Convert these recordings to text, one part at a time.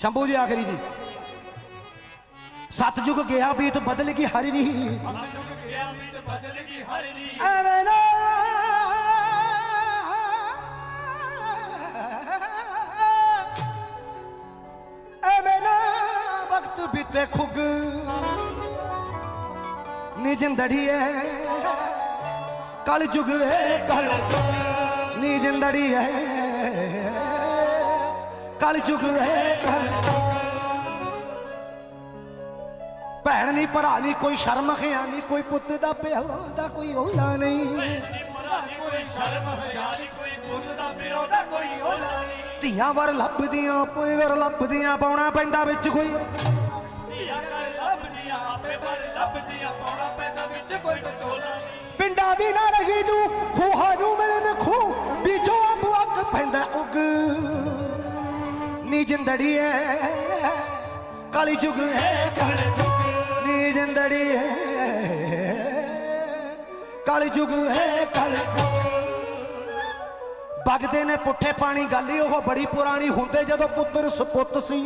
शंभू जी आखिरी जी सतयुग गया बीत बदल की हरी री वक्त बीते खुग नी जिंदड़ी है कल जुग है कल नी जिंदड़ी है कल जुग है कल भैन नहीं भरा नहीं कोई शर्म खिया नहीं कोई पुत दा प्यो दा कोई ओला नहीं धियां वर लभदियां पोए वर लभदियां पाउणा पैंदा विच कोई पिंडा दी ना रही जू खूहा नू मिलन खू बीचों अंब अग पैंदा उग नी जिंदड़ी है काली जुग है नी जिंदड़ी है काली जुग है काली बगदे ने पुठे पानी गल ही ओह बड़ी पुरानी हुंदे जदों पुत्तर सपुत सी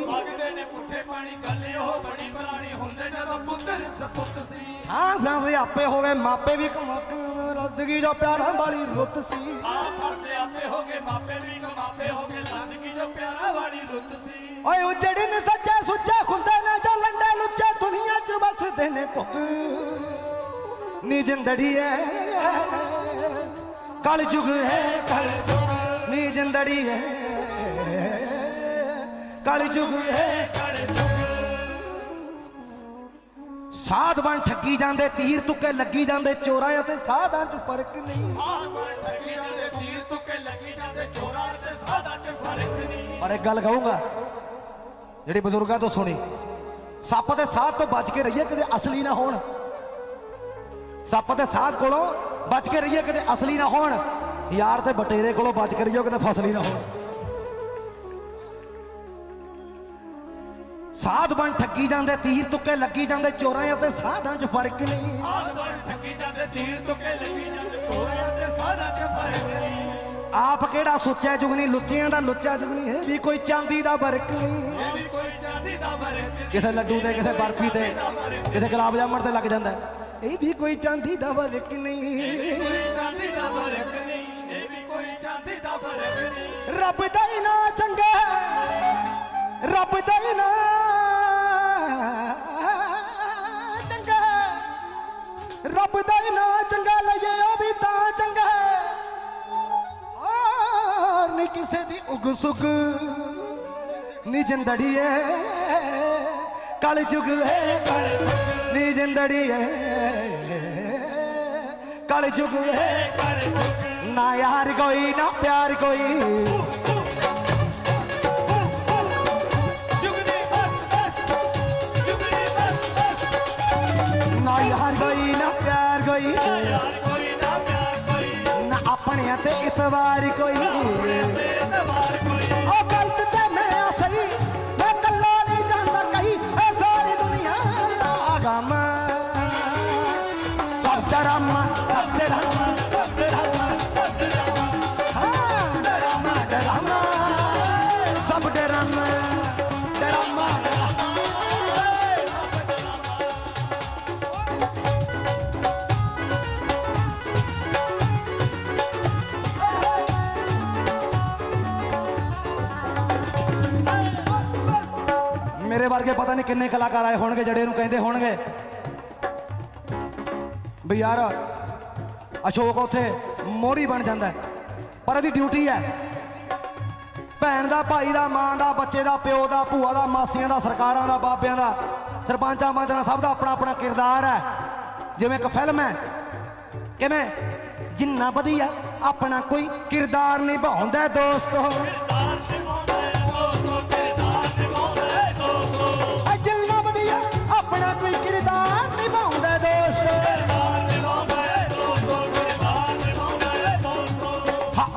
हाँ वे आपे हो गए मापे भी लदगी जो प्यारा वाली रुत सी ओए उजड़े ने सच्चे सुच्चे खुंदे ने जो लंडे लुच्चे दुनिया च बसदे ने कुक नी जिंदड़ी है कल जुग है कल नी जिंदड़ी है कल जुग है साध बन ठगी जांदे तीर तुके लगी जांदे चोरां ते साधां च फर्क नहीं और एक गल कहूंगा जिहड़ी बजुर्गां तो सुनी सप दे साध तो बच के रहिए कदे असली ना होण सप दे साध कोलों बच के रहिए कदे असली ना होण यार ते बटेरे कोलों बच के रहिए कदे फसली ना होण साध बन ठगी जांदे तीर तुके लगी जांदे चोरां ते साधां च फर्क नहीं आप केड़ा सोचा जुगनी लुच्चियां दा लुच्चा जुगनी है भी कोई चांदी दा बरक नहीं किसे लड्डू ते किसे बर्फी ते किसे गुलाब जामुन ते लग जांदा ये भी कोई चांदी दा बरक नहीं रब दा ना चंगा रब दा ना चंगा रब दा ना चंगा लगे ओ भी तां चंगा नहीं किसे दी उग सुग नी जिंदड़ी है कल जुग है कल नी जिंदड़ी है कल जुग है ना यार कोई ना प्यार कोई ना यार कोई ना प्यार कोई ना अपने ते इतबार कोई ओ गलत ते मैं सही मैं कल्ला नहीं जानता कहीं ए सारी दुनिया दा गम सब डरामा सब डरामा सब डरामा सब डरामा हाँ डरामा डरामा सब डरामा डरामा मेरे वर्गे पता नहीं किन्ने कलाकार आए होंगे जड़े कहते होंगे भी यार अशोक उथे मोहरी बन जाता है पर यदि ड्यूटी है भैन का भाई का मां का बच्चे का प्यो का भूआ का मासियां का सरकारां का बाबियां का सरपंचा मंत्रियां सब का अपना अपना किरदार है जिवें एक फिल्म है किवें जिन्ना वधिया अपना कोई किरदार निभाउंदा दोस्तों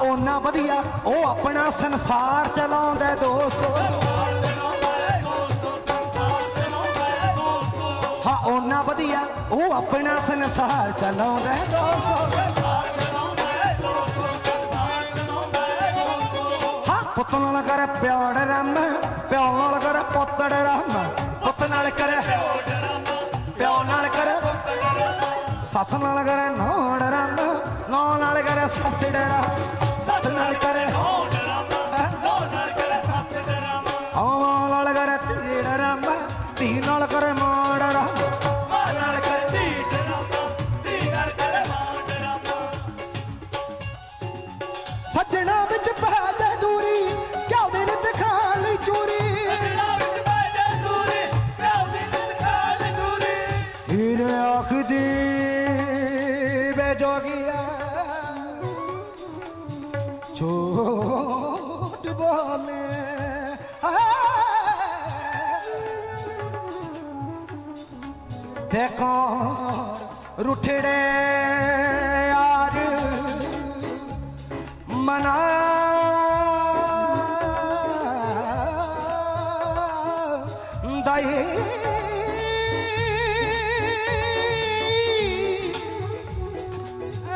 ओना वधिया ओ अपना संसार चलाउंदा दोस्तों हाँ ओना वधिया ओ अपना संसार चलाउंदा दोस्तों हाँ पुत नाल करे प्यार ड्रामा, प्यो नाल करे पुत ड्रामा, पुत नाल करे प्यो नाल करे सस नाल करे नौ ड्रामा, नौ नाल करे सस ड्रामा, सस नाल करे मां नाल करे धी ड्रामा, धी नाल करे मां ड्रामा, मां नाल करे धी ड्रामा, धी नाल करे मां ड्रामा। सजना विच पै जा दूरी क्या दिन दिखा ली चोरी, हीर आखदी वे जोगिया झूठ बोले देखो रुठड़े यार मना दई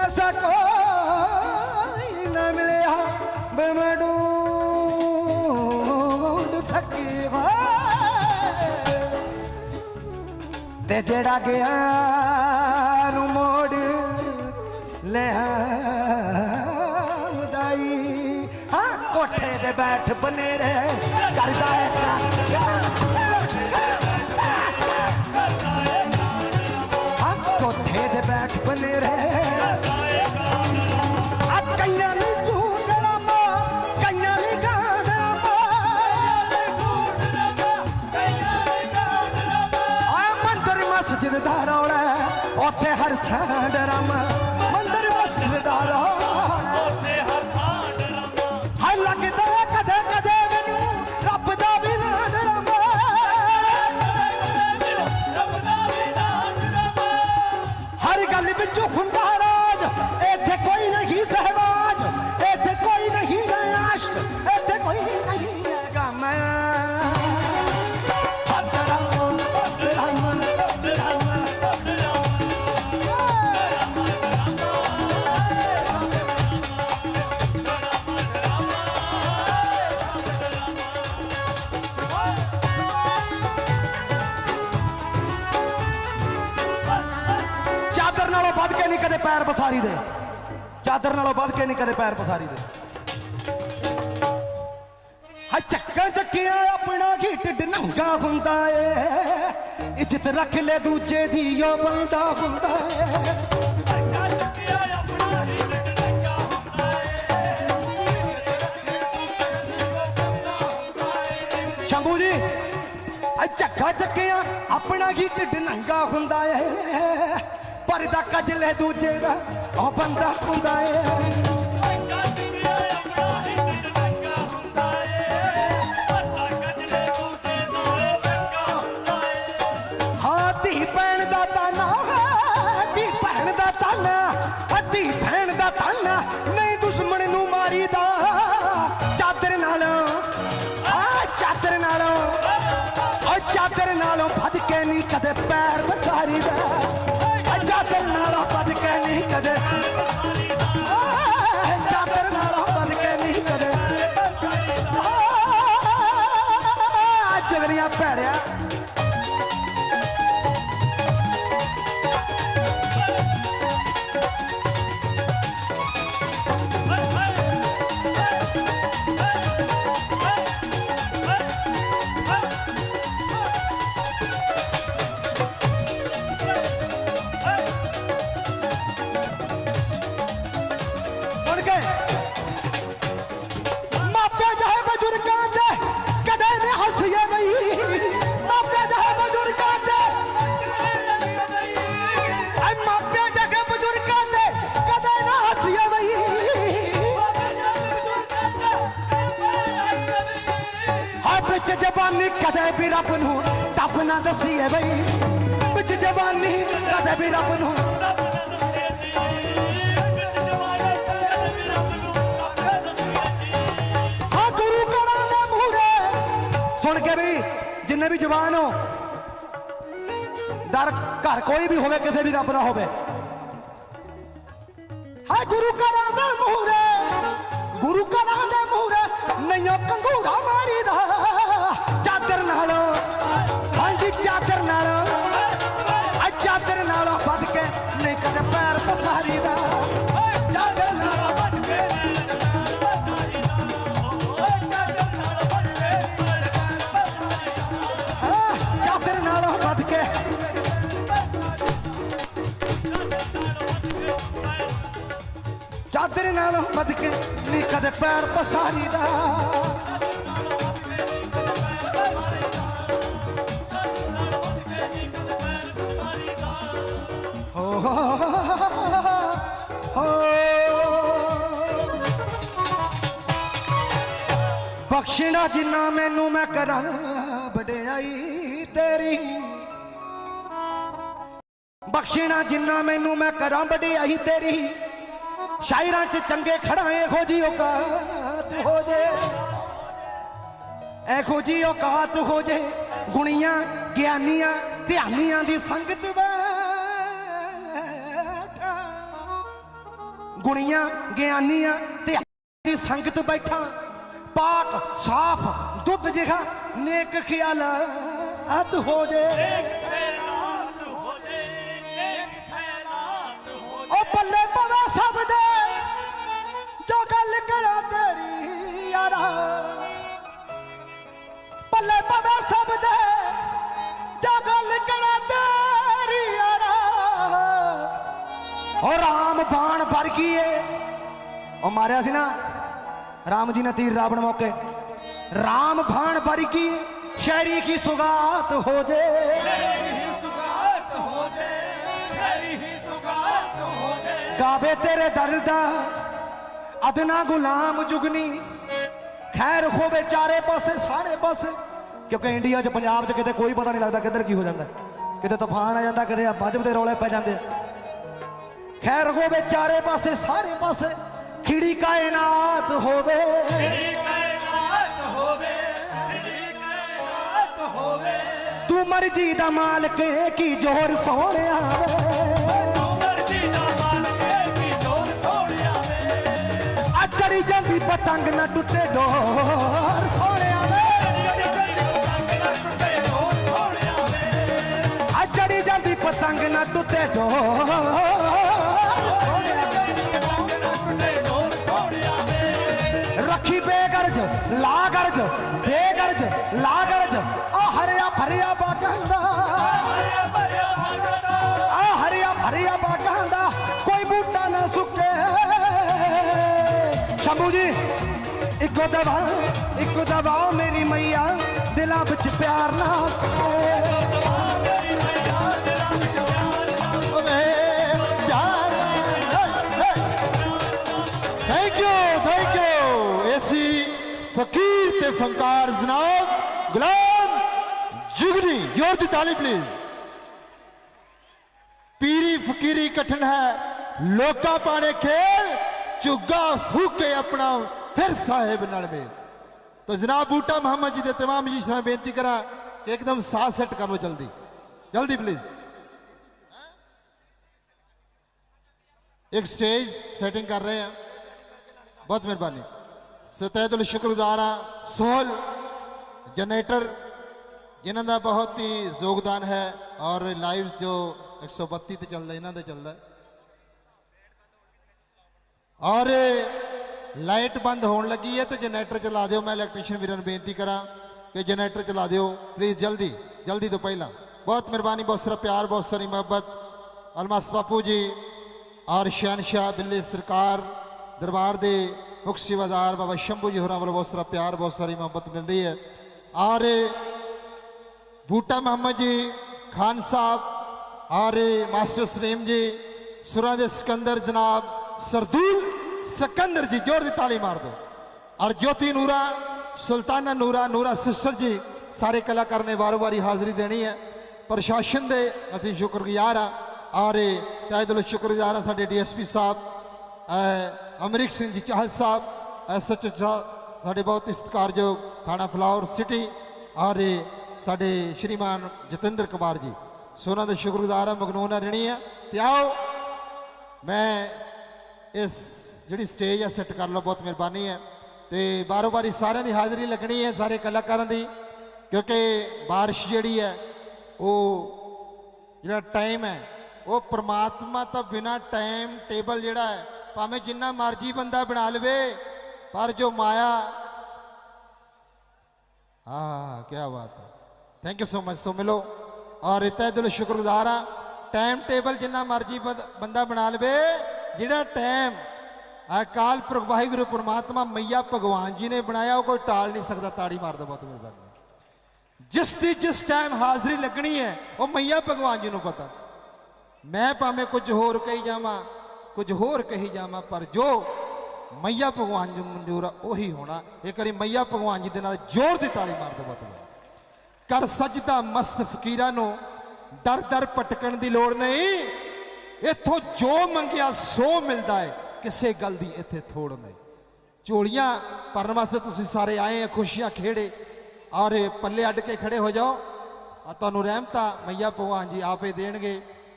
ऐसा कोई न मिले मैं ढूंढ थकी ते जेड़ा गया नू मोड़ ले दाई। हाँ कोठे दे बैठ बनेरे करदा है हाँ कोठे दे बैठ बनेरे कईयां ली झूठ ड्रामा, कईयां ली गां ड्रामा, मंदिर मस्जिद दा रौला उत्थे हर थां ड्रामा, मंदिर मस्जिद दा रौला उत्थे हर थां ड्रामा। हाय लगदा कदे कदे मैनू रब दा भी ना ड्रामा, हर गल विच हुंदा राज, इत्थे कोई नहीं सहवाज, इत्थे कोई नहीं है आश्क, इत्थे कोई नहीं है गम। चादर नालों बध के नहीं कदे पैर पसारी दे, चादर नालों बध के नहीं कदे पैर पसारी दे। हाँ चक्का चक्किया अपना ही ढिड नंगा हुंदा है, इज्जत रख ले दूजे दी ओ बंदा हुंदा है। शंभू जी चक्का चक्किया अपना ही ढिड नंगा हुंदा है, परदा कज ले दूजे दा ओ बंदा हुंदा है। हाँ धी भैन दा ताना, धी भैन दा ताना, धी भैन दा ताना नहीं दुश्मन नू मारी दा चादर नालों, चादर नालों, चादर नालों भद के नहीं कदे पैर पसारी दा, चादर नालों भद के नहीं कदे, चादर नालों भद के नहीं कदे चगरिया भैड़िया। जबानी कदे भी रब नू टप ना दसीए बई, बिच जबानी कदे भी रब नू हाँ गुरु करा दे मूरे सुन के भी जिन्ने भी जवान हो डर घर कोई भी होवे किसी भी रब ना होवे। हाँ गुरु करा दे मूरे, गुरु करा दे मूरे नहीं ताइयों कंगूरा मारी दा चादर नालों हाँ जी चादर नालों चादर नालों बद के नहीं कदे पैर पसारी दा चादर नालों बद के चादर नालों बद के चादर नालों बद के नहीं कदे पैर पसारी दा बख्शना जिन्ना मैनू मैं करा वडेआई तेरी बख्शना जिन्ना मैनू मैं करा वडेआई तेरी शायरां च चंगे खड़ा एहो जी औकात हो जे एहो जी औकात हो जे गुणियां ज्ञानियां ध्यानियां दी संगत बैठा गुणियां ज्ञानियां ध्यानियां दी संगत बैठा पाक साफ दुध जिहा नेक ख्यालात हो जे ओ पल्ले पवे सब दे जो गल करा तेरी यारा पल्ले पवे सब दे जो गल करा तेरी यारा ओ राम बाण भर गई ओ मारिया सी ना राम जी ने तीर रावण मौके राम भाण भर की शहरी की सुगात हो जे गावे तेरे दर्दा अदना गुलाम जुगनी खैर होवे चारे पासे सारे पासे क्योंकि इंडिया च पंजाब च किते कोई पता नहीं लगता किधर की हो जाता किते तूफान आ जाता किते बजब दे रौले पै जाते खैर होवे चारे पासे सारे पासे खिड़ी कायनात होवे तू मर्जी दा मालिक की जोर सोने चढ़ी जाती पतंग न टुटे डोर सोने चढ़ी जाती पतंग न टुटे डोर रखी बेगर्ज लागर्ज बेगर्ज लागर्ज आ हरिया भरिया बागंदा आ हरिया भरिया बागंदा कोई बूटा ना सुके शंभू जी इको दबा मेरी मैया दिला बिच प्यार ना फकीर ते फंकार जनाब गुलाम जुगनी जोर दी ताली प्लीज पीरी फकीरी कठन है लोका पाने खेल चुगा फूके अपना फिर साहेब नड़वे तो जनाब बूटा मोहम्मद जी दे तमाम जी से बेनती करा कि एकदम साथ सेट कर लो जल्दी जल्दी प्लीज एक स्टेज सेटिंग कर रहे हैं बहुत मेहरबानी सतैदुल शुक्रगुजार हाँ सोहल जनरेटर जिन्हों का बहुत ही योगदान है और लाइव जो 132 ते चलता इन्हों का चलता और लाइट बंद होने लगी है तो जनरेटर चला दो मैं इलैक्ट्रीशियन वीरन बेनती करा कि जनरेटर चला दो प्लीज़ जल्दी जल्दी तो पहला बहुत मेहरबानी बहुत सारा प्यार बहुत सारी मोहब्बत अलमास बापू जी और शहनशाह बिल्ली सरकार दरबार दे मुख सेवादार बाबा शंभू जी होर वालों बहुत सारा प्यार बहुत सारी मोहब्बत मिल रही है और बूटा मोहम्मद जी खान साहब और मास्टर सलीम जी सुरा दे सिकंदर जनाब सरदूल सिकंदर जी जोर दी ताली मार दो और ज्योति नूरा सुल्ताना नूरा नूरा सिस्टर जी सारे कलाकार ने वारों वारी हाजिरी देनी है प्रशासन दे अति शुक्रगुजार हाँ और तहे दिलों शुक्रगुजार हाँ साडे DSP साहब अमरीक सिंह जी चाहल साहब SHO साडे बहुत ही सत्कारयोग थाना फ्लावर सिटी और साडे श्रीमान जतेंद्र कुमार जी सोना के शुक्रगुजार है मगनून रहनी है तो आओ मैं इस जी स्टेज है सेट कर लो बहुत मेहरबानी है ਤੇ ਬਾਰੋ ਬਾਰੀ ਸਾਰਿਆਂ ਦੀ ਹਾਜ਼ਰੀ ਲੱਗਣੀ ਹੈ, ਸਾਰੇ ਕਲਾਕਾਰਾਂ ਦੀ, ਕਿਉਂਕਿ ਬਾਰਿਸ਼ ਜਿਹੜੀ ਹੈ ਉਹ ਜਿਹੜਾ ਟਾਈਮ ਹੈ ਉਹ ਪ੍ਰਮਾਤਮਾ ਤੋਂ ਬਿਨਾ ਟਾਈਮ ਟੇਬਲ ਜਿਹੜਾ ਹੈ ਭਾਵੇਂ ਜਿੰਨਾ ਮਰਜੀ ਬੰਦਾ ਬਣਾ ਲਵੇ, ਪਰ ਜੋ ਮਾਇਆ हाँ क्या बात है, थैंक यू सो मच। तो मिलो और तहे दिलों शुक्रगुजार हाँ। टाइम टेबल जिन्ना मर्जी बंदा बना लवे, जिहड़ा टाइम अकाल पुरख वाहिगुरु परमात्मा मैया भगवान जी ने बनाया वो कोई टाल नहीं सकता। ताड़ी मार दो बहुत मेहरबानी। जिस दी जिस टाइम हाजरी लगनी है वो मैया भगवान जी को पता। मैं भावें कुछ होर कही जावां, कुछ होर कही जावां, पर जो मैया भगवान जी मंजूर है उही होना। एक बारी मैया भगवान जी दे नाल जोर दी ताली मार दो बहुत। कर सजदा मस्त फकीरां नूं दर दर भटकण दी लोड़ नहीं, इथों जो मंगिया सो मिलता है, किसी गल दी इत्थे थोड़ नहीं। झोलियां भरन वास्ते तुसीं सारे आए हैं, खुशियां खेड़े और पल्ले अड के खड़े हो जाओ। तुहानूं रहमतां मैया भगवान जी आपे देणगे।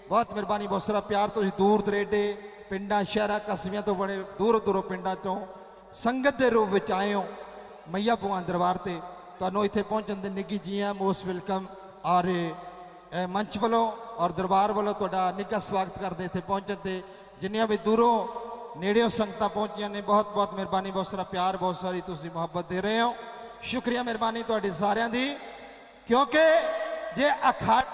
बहुत मेहरबानी, बहुत सारा प्यार। तुसीं दूर दरेडे पिंडां शहरां कस्बियां तो बड़े दूर दूरों पिंडां चों संगत के रूप में आए हो मैया भगवान दरबार से। तुहानूं इत्थे पहुंचण दे निੱਘੀ जी है, मोस्ट वेलकम। और मंच वालों और दरबार वालों तुहाडा निੱਘਾ स्वागत करते इत्थे पहुंचण ते। जिन्नियां भी दूरों नेड़ियों संगतां पहुंचियां ने, बहुत बहुत मेहरबानी, बहुत सारा प्यार, बहुत सारी तुसीं मुहब्बत दे रहे हो। शुक्रिया मेहरबानी तुहाडी सारियां दी, क्योंकि जे अखाड़ा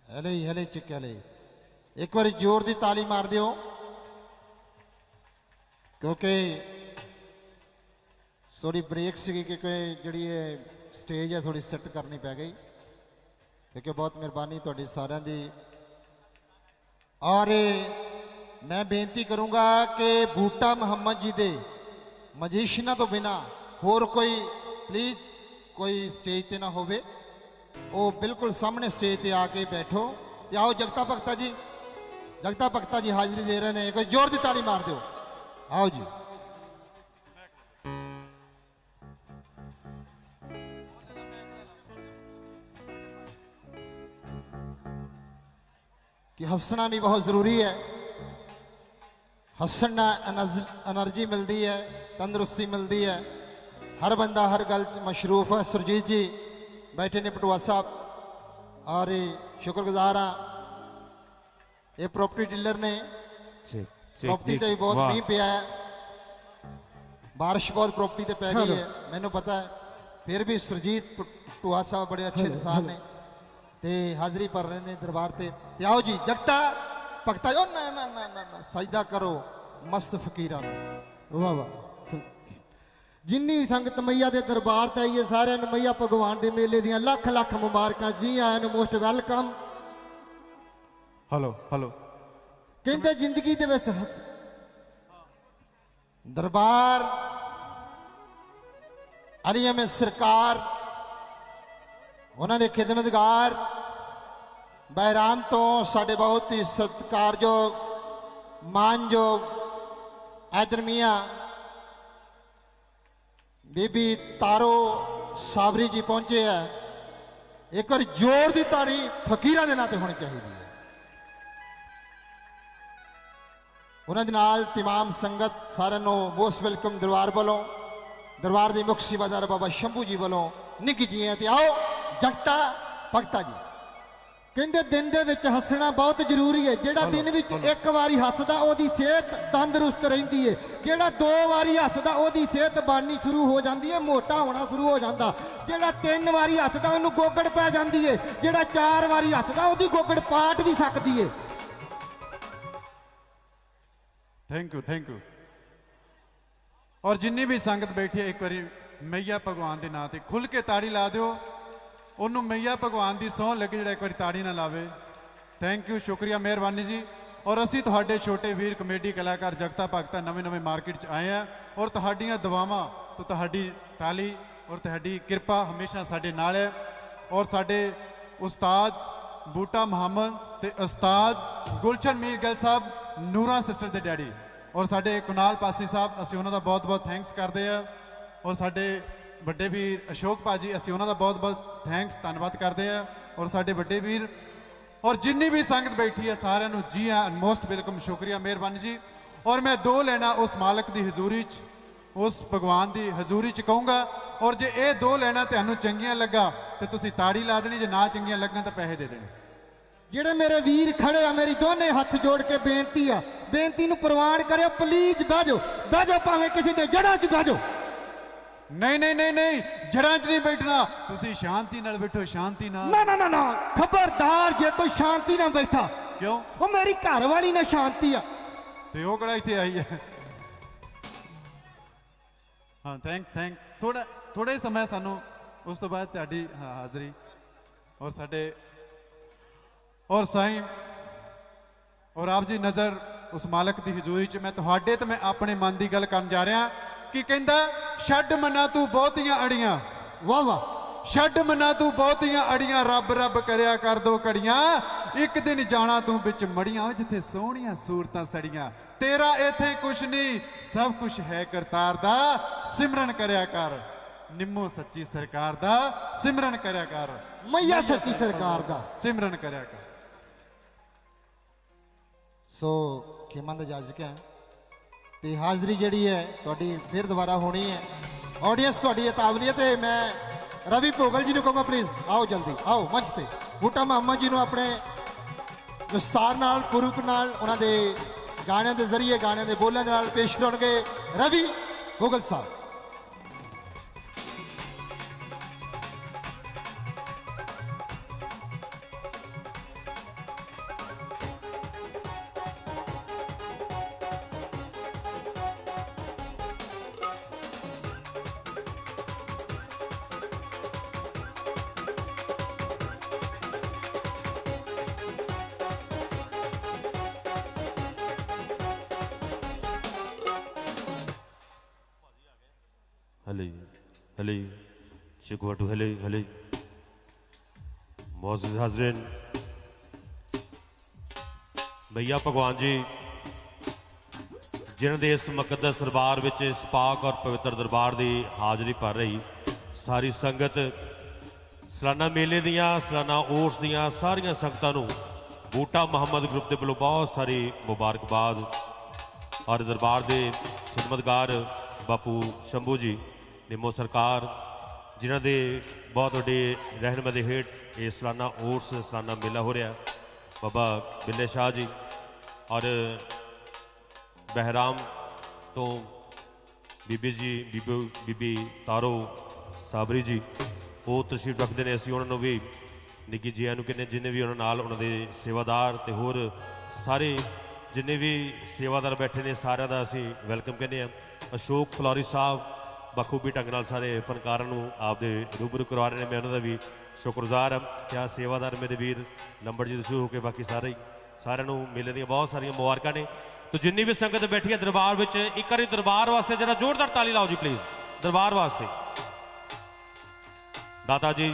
ਹਲੇ ਚਿੱਕ ਹਲੇ ਇੱਕ ਵਾਰੀ ਜ਼ੋਰ ਦੀ ਤਾਲੀ ਮਾਰ ਦਿਓ ਕਿਉਂਕਿ थोड़ी ब्रेक सी क्योंकि जी स्टेज है थोड़ी सैट करनी पै गई क्योंकि बहुत मेहरबानी थोड़ी सारिਆਂ ਦੀ और मैं बेनती करूँगा कि बूटा मुहम्मद जी दे मजीशना तो बिना होर कोई प्लीज़ कोई स्टेज ते ना होवे वो बिल्कुल सामने स्टेज ते आके बैठो ते आओ जगता भगता जी हाजिरी दे रहे हैं कोई जोर की ताड़ी मार दो आओ जी कि हसना भी बहुत ज़रूरी है हसना एनर्जी मिलती है तंदुरुस्ती मिलती है हर बंदा हर गल मशरूफ है सुरजीत जी बैठे ने पटवा साहब और शुक्रगुजार हाँ ये प्रॉपर्टी डीलर ने प्रॉपर्टी से भी बहुत मीह पिया है बारिश बहुत प्रॉपर्टी से पै गई है मैनू पता है फिर भी सुरजीत पटवा साहब बड़े अच्छे इंसान ने ते हाजिरी भर रहे हैं दरबार ते आओ जी जगता भगता ओ ना ना ना ना ना सजदा करो मस्त फकीरा वाह वाह जिन्नी भी संगत मैया के दरबार ते आइए सारे मैया भगवान के मेले दियां लख लख मुबारक जी आया नु मोस्ट वेलकम हेलो हेलो कहते जिंदगी दे विच दरबार अलीम सरकार उन्होंने खिदमतगार बहराम तो साढ़े बहुत ही सत्कारयोग मानयोग ऐदर मियाँ बीबी तारो सावरी जी पहुंचे है एक बार जोर की ताड़ी फकीर के नाते होनी चाहिए है उन्होंने नाल तमाम संगत सारे मोस्ट वेलकम दरबार वालों दरबार की मुख सेवादार बाबा शंभू जी वालों निकी जी हैं आओ जगता भगता जी कहते दिन दे विच हसना बहुत जरूरी है जेड़ा दिन विच एक बारी हसदा ओदी सेहत तंदुरुस्त रहिंदी है जेड़ा दो बारी हसदा ओदी सेहत बननी शुरू हो जाती है मोटा होना शुरू हो जाता जेड़ा तीन बारी हसदा ओनू गोगड़ पै जाती है जेड़ा चार बारी हसदा ओदी गोगड़ पाट भी सकती है थैंक यू और जिन्नी भी संगत बैठी है एक बार मैया भगवान के नाम से खुल के ताड़ी ला दो ਉਹਨੂੰ मैया भगवान की सौं लगे ਜਿਹੜਾ एक बार ताड़ी ना लावे थैंक यू शुक्रिया मेहरबानी जी और असी तुहाडे छोटे वीर कमेडी कलाकार जगता भगता नवे मार्केट च आए हैं और तुहाडीਆਂ दुआवां तो तुहाडी ताली और तुहाडी किरपा हमेशा साडे नाल है और साडे उस्ताद बूटा मुहम्मद ते उस्ताद गुलशन मीर गिल साहब नूरा सिस्टर के डैडी और साडे कुनाल पासी साहब असी उन्हां दा बहुत बहुत थैंक्स करते हैं और साडे ਵੱਡੇ ਵੀਰ ਅਸ਼ੋਕ ਭਾਜੀ ਅਸੀਂ ਉਹਨਾਂ ਦਾ ਬਹੁਤ-ਬਹੁਤ ਥੈਂਕਸ ਧੰਨਵਾਦ ਕਰਦੇ ਆ ਔਰ ਸਾਡੇ ਵੱਡੇ ਵੀਰ ਔਰ ਜਿੰਨੀ ਵੀ ਸੰਗਤ ਬੈਠੀ ਹੈ ਸਾਰਿਆਂ ਨੂੰ ਜੀ ਆਇਆਂ ਮੋਸਟ ਵੈਲਕਮ ਸ਼ੁਕਰੀਆ ਮਿਹਰਬਾਨੀ ਜੀ ਔਰ ਮੈਂ ਦੋ ਲੈਣਾ ਉਸ ਮਾਲਕ ਦੀ ਹਜ਼ੂਰੀ 'ਚ ਉਸ ਭਗਵਾਨ ਦੀ ਹਜ਼ੂਰੀ 'ਚ ਕਹੂੰਗਾ ਔਰ ਜੇ ਇਹ ਦੋ ਲੈਣਾ ਤੁਹਾਨੂੰ ਚੰਗੀਆਂ ਲੱਗਾ ਤੇ ਤੁਸੀਂ ਤਾੜੀ ਲਾ ਦੇਣੀ ਜੇ ਨਾ ਚੰਗੀਆਂ ਲੱਗਣ ਤਾਂ ਪੈਸੇ ਦੇ ਦੇਣੇ ਜਿਹੜੇ ਮੇਰੇ ਵੀਰ ਖੜੇ ਆ ਮੇਰੀ ਦੋਨੇ ਹੱਥ ਜੋੜ ਕੇ ਬੇਨਤੀ ਨੂੰ ਪ੍ਰਵਾਨ ਕਰਿਓ ਪਲੀਜ਼ ਬਹਿ ਜਾਓ ਭਾਵੇਂ ਕਿਸੇ ਦੇ ਜੜ੍ਹਾਂ 'ਚ ਬਹਿ ਜਾਓ नहीं जड़ा च नहीं बैठना तुसी शांति नाल बैठो शांति नाल ना खबरदार जे कोई शांति ना बैठा क्यों वो मेरी घर वाली ना शांति आ ते वो कड़ा इत्थे आई है हाँ थैंक थोड़ा ही समय सानू उस तो बाद तुहाडी हाज़री और साडे और साईं और आप जी नज़र उस मालक की हजूरी च मैं तुहाडे ते मैं अपने मन की गल करन जा रहा कि कहंदा छड्ड मना तू बहुतियां अड़ियां वाह वाह छड्ड मना तू बहुतियां अड़ियां रब रब करया कर दो कड़ियां एक दिन जाना तू बिच मड़ियां जिथे सोहणियां सूरतां सड़ियां तेरा इथे कुछ नहीं सब कुछ है करतार दा सिमरन करया कर निम्मो सच्ची सरकार दा सिमरन करया कर मैया सच्ची सरकार दा सिमरन करया कर सो खेमंद जाजक है तो हाज़री जी है थोड़ी फिर दोबारा होनी है ऑडियंस थोड़ी तावली है मैं रवि भोगल जी को कहूँगा प्लीज़ आओ जल्दी आओ मंच पे बूटा मुहम्मद जी को अपने विस्तार नाल पुरुक नाल उन्होंने गाणियां के जरिए गाणियां के बोलों के नाल पेश कराउणगे रवि भोगल साहब हले हले चिकवाटू हले हले मोअज़्ज़िज़ हाज़रीन, भैया भगवान जी जिन्होंने इस मुकद्दस दरबार विच इस पाक और पवित्र दरबार की हाज़री भर रही सारी संगत सालाना मेले दियाँ सालाना उर्स दियाँ सारिया संगतां नूं बूटा मुहम्मद ग्रुप के वालों बहुत सारी मुबारकबाद और दरबार के खिदमतगार बापू शंभू जी निमो सरकार जिन्हों के बहुत वड्डी रहनुमाई हेठ ये सालाना उर्स सालाना मेला हो रहा बाबा बिल्ले शाह जी और बहराम तो बीबी तारो साबरी जी वो तशरीफ रखते हैं। असीं उन्होंने भी निकी जिया कहने जिन्हें भी उन्होंने सेवादार तो होर सारे जिन्हें भी सेवादार बैठे ने सारे का असीं वैलकम कहने अशोक फलौरी साहब बखूबी ढंग नाल सारे फनकारां नूं आपदे रूबरू करवा रहे हैं। मैं उन्होंने भी शुक्रगुजार हाँ क्या सेवादार मेरे वीर लंबड़ जी तो शुरू होकर बाकी सारे ही सारिਆਂ नूं मेले दी बहुत सारिया मुबारकां ने। तो जिन्नी भी संगत बैठी है दरबार विच एक बारी दरबार वास्ते जरा जोरदार ताली लाओ जी प्लीज़ दरबार वास्ते। दाता जी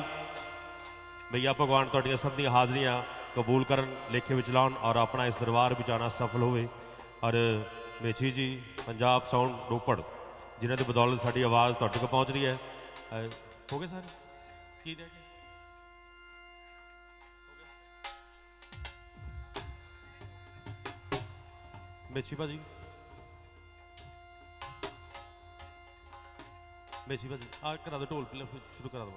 भैया भगवान तुहाडियां सब दी हाज़रियां कबूल करन लेखे विच लाउण और अपना इस दरबार विच आना सफल होवे। और मेछी जी पंजाब साउंड रोपड़ जिन्हां दी बदौलत साडी आवाज़ तुहाडे तक पहुँच रही है। हो गए सारे की रह गए मेछी भाजी मेछी भाजी आ करा दो ढोल पहले फिर शुरू करा दो।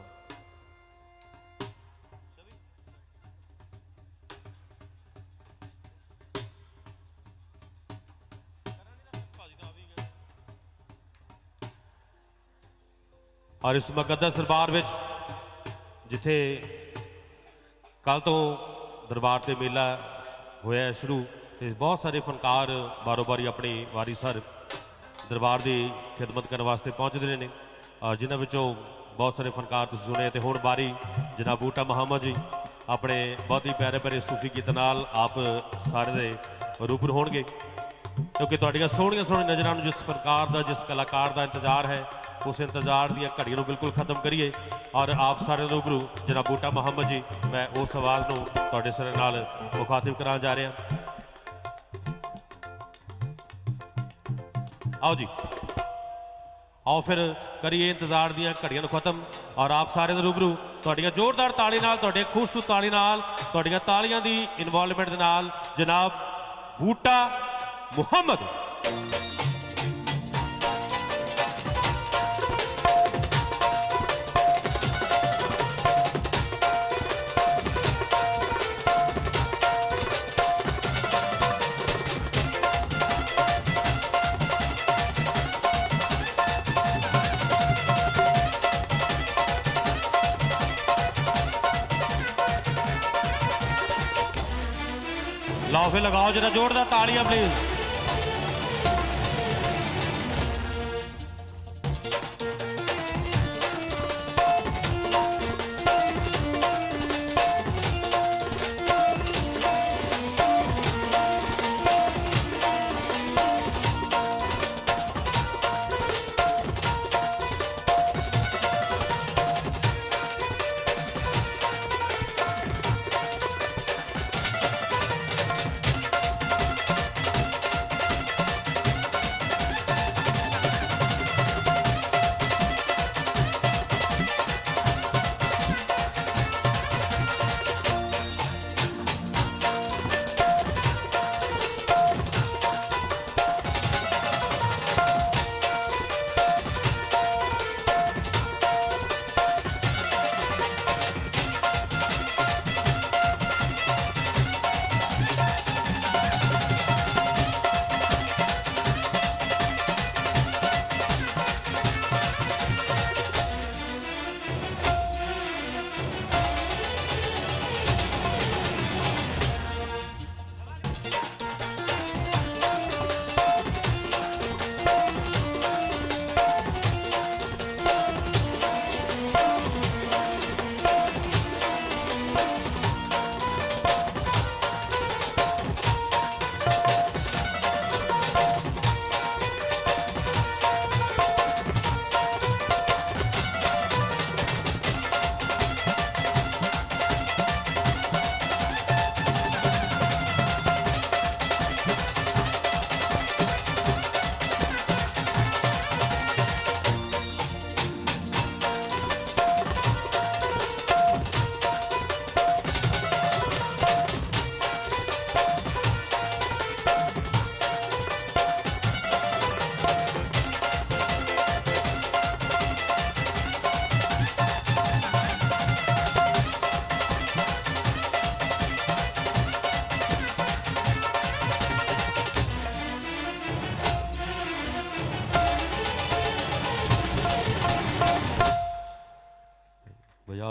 और इस मुकद्दस दरबार विच जिथे कल तो दरबार ते मेला होया शुरू ते बहुत सारे फनकार बारों बारी अपनी वारी सर दरबार की खिदमत करने वास्ते पहुँचते हैं और जिन्हों विचों बहुत सारे फनकार तुसीं सुने तो हुण बारी जनाब बूटा मुहम्मद जी अपने बहुत ही प्यारे प्यारे सूफी गीत नाल आप सारे दे रूबरू होणगे क्योंकि तुहाडियां सोहणियां सोहणियां नज़रां नूं जिस फनकार का जिस कलाकार का इंतजार है उस इंतजार दी घड़ियों को बिल्कुल खत्म करिए और आप सारे रूबरू जनाब बूटा मुहम्मद जी मैं उस आवाज़ को तुहाडे सिरे नाल मुखातिब करा जा रहा। आओ जी आओ फिर करिए इंतजार दी घड़ियों खत्म और आप सारे रूबरू तुहाडियां जोरदार ताली नाल तुहाडे खूबसूरत ताली नाल तुहाडियां तालियां दी इन्वॉल्वमेंट दे नाल जनाब बूटा मुहम्मद। लाओ फिर लगाओ जरा जोरदार तालियां प्लीज।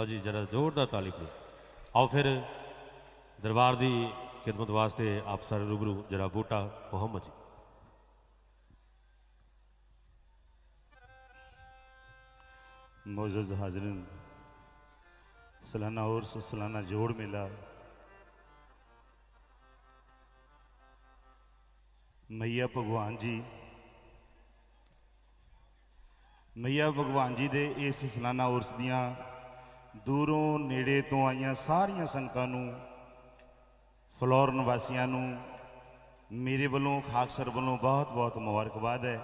ਲਓ ਜੀ ਜਰਾ ਜ਼ੋਰਦਾਰ ਤਾਲੀ ਪਲੀਜ਼। ਆਓ ਫਿਰ ਦਰਬਾਰ ਦੀ ਖਿਦਮਤ ਵਾਸਤੇ ਆਪ ਸਾਰੇ ਰੂਬਰੂ ਜਰਾ ਬੂਟਾ ਮੁਹੰਮਦ ਜੀ। मोज़ज़ हाज़रीन, सालाना उर्स सालाना जोड़ मेला मैया भगवान जी दे इस सालाना उर्स दियां दूरों नेड़े तो आईयां सारियां संगतां नूं, फलौर निवासियां नूं मेरे वालों खाकसर वालों बहुत बहुत मुबारकबाद है।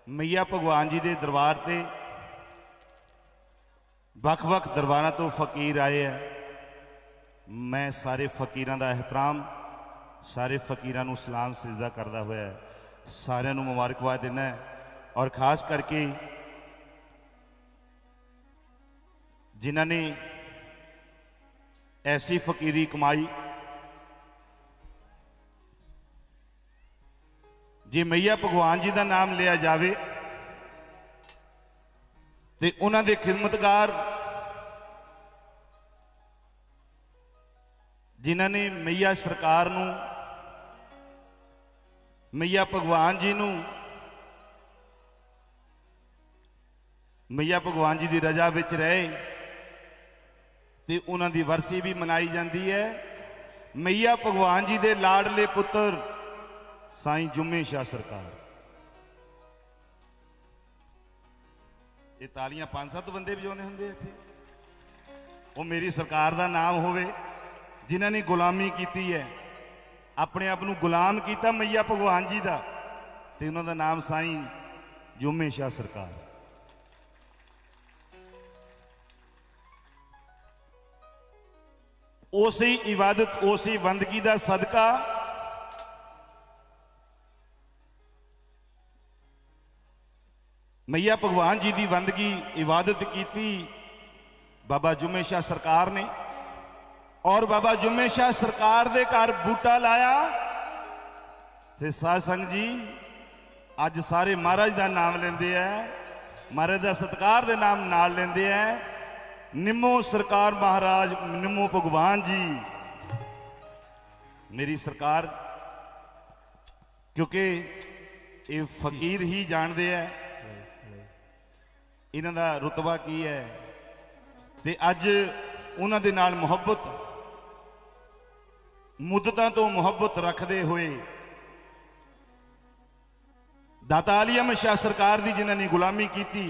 मैया भगवान जी दे दरबार ते ਵੱਖ-ਵੱਖ ਦਰਬਾਰਾਂ ਤੋਂ ਫਕੀਰ ਆਏ ਹੈ। ਮੈਂ ਸਾਰੇ ਫਕੀਰਾਂ ਦਾ ਇਹਤਰਾਮ, ਸਾਰੇ ਫਕੀਰਾਂ ਨੂੰ ਸਲਾਮ ਸਜਦਾ ਕਰਦਾ ਹੋਇਆ ਸਾਰਿਆਂ ਨੂੰ ਮੁਬਾਰਕਬਾਦ ਦਿੰਦਾ ਔਰ ਖਾਸ ਕਰਕੇ ਜਿਨ੍ਹਾਂ ਨੇ ਐਸੀ ਫਕੀਰੀ ਕਮਾਈ, ਜੇ ਮਈਆ ਭਗਵਾਨ ਜੀ ਦਾ ਨਾਮ ਲਿਆ ਜਾਵੇ ਤੇ ਉਹਨਾਂ ਦੇ ਖਿਦਮਤਗਾਰ ਜਿਨ੍ਹਾਂ ਨੇ ਮਈਆ ਸਰਕਾਰ ਨੂੰ, ਮਈਆ ਭਗਵਾਨ ਜੀ ਨੂੰ, ਮਈਆ ਭਗਵਾਨ ਜੀ ਦੀ ਰਜ਼ਾ ਵਿੱਚ ਰਹੇ ਤੇ ਉਹਨਾਂ ਦੀ ਵਰਸੀ ਵੀ ਮਨਾਈ ਜਾਂਦੀ ਹੈ। ਮਈਆ ਭਗਵਾਨ ਜੀ ਦੇ ਲਾਡਲੇ ਪੁੱਤਰ ਸਾਈਂ ਜੁਮੇ ਸ਼ਾਹ ਸਰਕਾਰ। ਇਹ ਤਾਲੀਆਂ 5-7 ਬੰਦੇ ਵਜਾਉਂਦੇ ਹੁੰਦੇ ਇੱਥੇ। ਉਹ ਮੇਰੀ ਸਰਕਾਰ ਦਾ ਨਾਮ ਹੋਵੇ ਜਿਨ੍ਹਾਂ ਨੇ ਗੁਲਾਮੀ ਕੀਤੀ ਹੈ, ਆਪਣੇ ਆਪ ਨੂੰ ਗੁਲਾਮ ਕੀਤਾ ਮਈਆ ਭਗਵਾਨ ਜੀ ਦਾ, ਤੇ ਉਹਨਾਂ ਦਾ ਨਾਮ ਸਾਈਂ ਜੁਮੇ ਸ਼ਾਹ ਸਰਕਾਰ। ਉਸੇ ਇਬਾਦਤ, ਉਸੇ ਬੰਦਗੀ ਦਾ ਸਦਕਾ मैया भगवान जी की बंदगी इबादत की बाबा जुम्मे शाह सरकार ने, और बाबा जुम्मे शाह सरकार दे घर बूटा लाया। ते साध संगत जी अज सारे महाराज का नाम लेंदे है, महाराज का सत्कार दे नाम नाल लेंदे है। निम्मो सरकार महाराज, निम्मो भगवान जी मेरी सरकार, क्योंकि ये फकीर ही जानते हैं इन्हां दा रुतबा की है। ते अज उन्हां दे नाल मुहब्बत, मुद्दतां तो मुहब्बत रखते हुए दाता अली अहमद शाह सरकार दी जिन्हां ने गुलामी की,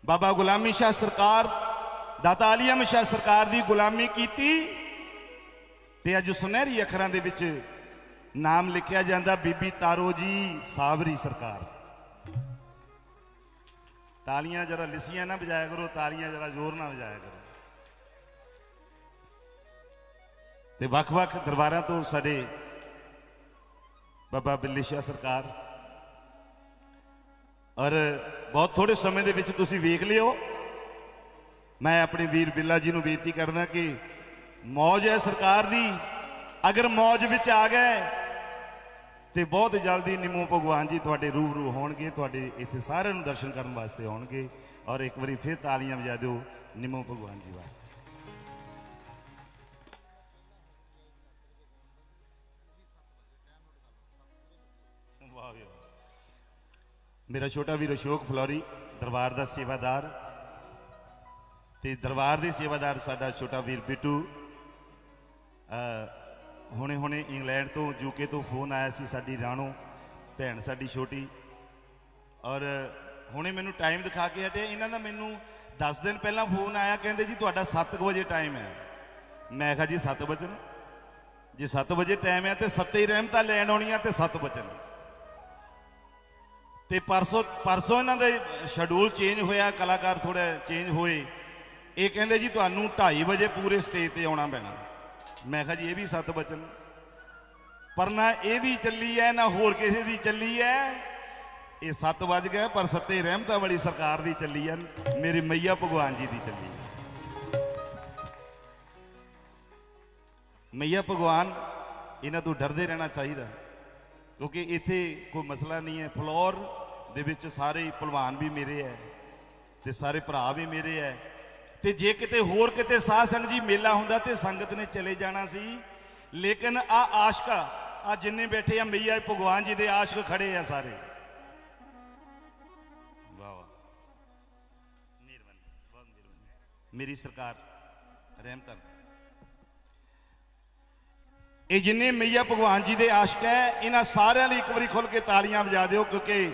बाबा गुलामी शाह सरकार, दाता अली अहमद शाह सरकार दी गुलामी की, ते अज सुनहरी अखरां दे विच नाम लिखिया जांदा बीबी तारो जी सावरी सरकार। तालियां जरा लिसियां ना बजाया करो, तालियां जरा जोर ना बजाया करो। ते वख-वख दरबारां तो साडे बाबा बिल्ले शाह सरकार, और बहुत थोड़े समय दे विच तुसीं वेख लियो। मैं अपने वीर बिल्ला जी नूं बेनती करदा कि मौज है सरकार दी, अगर मौज विच आ गए तो बहुत जल्दी निम्मो भगवान जी तुहाडे रूबरू होणगे, तुहाडे इत्थे सारिआं नूं दर्शन करन वास्ते आउणगे। और एक बारी फिर तालियां बजा दिओ निम्मो भगवान जी वास्ते। वाह वाह। मेरा छोटा वीर अशोक फलौरी दरबार का सेवादार, ते दरबार के सेवादार साडा छोटा वीर बिट्टू, हुणे हुणे इंग्लैंड तो यूके तो फोन आया सी, साडी राणो भैन साडी छोटी, और हुणे मैनू टाइम दिखा के हटे। इन्हां दा मैनू 10 दिन पहला फोन आया, कहंदे जी तुहाडा 7 बजे टाइम है। मैं कहा जी 7 बजन, जे 7 बजे टाइम है तो 7 ही रहमतां लैण आउणियां ते 7 बजन। ते परसों इन्हां दे शेड्यूल चेंज होया, कलाकार थोड़े चेंज होए। ये कहंदे जी तुहानूं 2:30 बजे पूरे स्टेज ते आउणा पैना। मैं कहा जी ये भी 7 बचन, पर ना ये भी चली है ना होर किसी की चली है। ये 7 बज गए पर 7 रहमतां वाली सरकार दी चली है, मेरी मैया भगवान जी दी चली है। मैया भगवान इन्हां तो डरदे रहना चाहिए, क्योंकि इत्थे कोई मसला नहीं है। फलौर दे विच सारे भलवान भी मेरे है, ते सारे भरा भी मेरे है, ਤੇ ਜੇ ਕਿਤੇ ਹੋਰ ਕਿਤੇ ਸਾਧ ਸੰਗਤ ਜੀ ਮੇਲਾ ਹੁੰਦਾ ਤੇ ਸੰਗਤ ਨੇ ਚਲੇ ਜਾਣਾ ਸੀ, ਲੇਕਿਨ ਆ ਆਸ਼ਕ ਆ ਜਿੰਨੇ ਬੈਠੇ ਆ ਮਈਆ ਭਗਵਾਨ ਜੀ ਦੇ ਆਸ਼ਕ ਖੜੇ ਆ ਸਾਰੇ। ਵਾਹ ਵਾਹ, ਮਿਹਰਬਾਨੀ, ਬਹੁਤ ਮਿਹਰਬਾਨੀ ਮੇਰੀ ਸਰਕਾਰ, ਰਹਿਮਤਾਂ। ਇਹ ਜਿੰਨੇ ਮਈਆ ਭਗਵਾਨ ਜੀ ਦੇ ਆਸ਼ਕ ਹੈ, ਇਹਨਾਂ ਸਾਰਿਆਂ ਲਈ ਇੱਕ ਵਾਰੀ ਖੁੱਲ ਕੇ ਤਾਲੀਆਂ ਵਜਾ ਦਿਓ, ਕਿਉਂਕਿ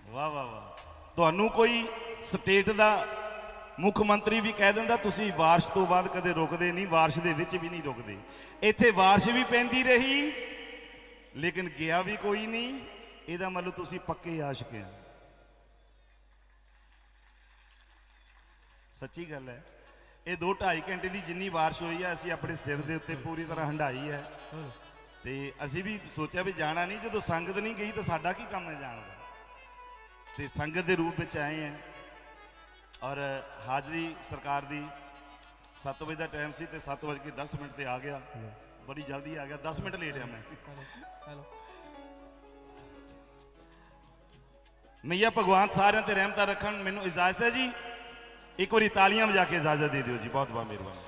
ਵਾਹ ਵਾਹ ਵਾਹ, ਤੁਹਾਨੂੰ ਕੋਈ ਸਟੇਟ ਦਾ ਮੁੱਖ ਮੰਤਰੀ ਵੀ ਕਹਿ ਦਿੰਦਾ ਤੁਸੀਂ ਬਾਰਿਸ਼ ਤੋਂ ਬਾਅਦ ਕਦੇ ਰੁਕਦੇ ਨਹੀਂ, ਬਾਰਿਸ਼ ਦੇ ਵਿੱਚ ਵੀ ਨਹੀਂ ਰੁਕਦੇ। ਇੱਥੇ ਬਾਰਿਸ਼ ਵੀ ਪੈਂਦੀ ਰਹੀ ਲੇਕਿਨ ਗਿਆ ਵੀ ਕੋਈ ਨਹੀਂ, ਇਹਦਾ ਮਤਲਬ ਤੁਸੀਂ ਪੱਕੇ ਆਸ਼ਕ ਆ। ਸੱਚੀ ਗੱਲ ਹੈ। ਇਹ 2-2.5 ਘੰਟੇ ਦੀ ਜਿੰਨੀ ਬਾਰਿਸ਼ ਹੋਈ ਹੈ, ਅਸੀਂ ਆਪਣੇ ਸਿਰ ਦੇ ਉੱਤੇ ਪੂਰੀ ਤਰ੍ਹਾਂ ਹੰਡਾਈ ਹੈ, ਤੇ ਅਸੀਂ ਵੀ ਸੋਚਿਆ ਵੀ ਜਾਣਾ ਨਹੀਂ। ਜਦੋਂ ਸੰਗਤ ਨਹੀਂ ਗਈ ਤਾਂ ਸਾਡਾ ਕੀ ਕੰਮ ਹੈ ਜਾਣ ਦਾ, ਤੇ ਸੰਗਤ ਦੇ ਰੂਪ ਵਿੱਚ ਆਏ हैं। ਔਰ ਹਾਜ਼ਰੀ ਸਰਕਾਰ ਦੀ 7 ਵਜੇ ਦਾ ਟਾਈਮ ਸੀ ਤੇ 7:10 ਤੇ ਆ ਗਿਆ, ਬੜੀ ਜਲਦੀ ਆ ਗਿਆ, 10 ਮਿੰਟ ਲੇਟ ਆ ਮੈਂ। ਮਈਆ ਭਗਵਾਨ ਸਾਰਿਆਂ ਤੇ ਰਹਿਮਤਾਂ ਰੱਖਣ। ਮੈਨੂੰ ਇਜਾਜ਼ਤ ਹੈ ਜੀ, ਇੱਕ ਵਾਰੀ ਤਾਲੀਆਂ ਵਜਾ ਕੇ ਇਜਾਜ਼ਤ ਦੇ ਦਿਓ ਜੀ, ਬਹੁਤ ਬਹੁਤ ਮਿਹਰਬਾਨੀ।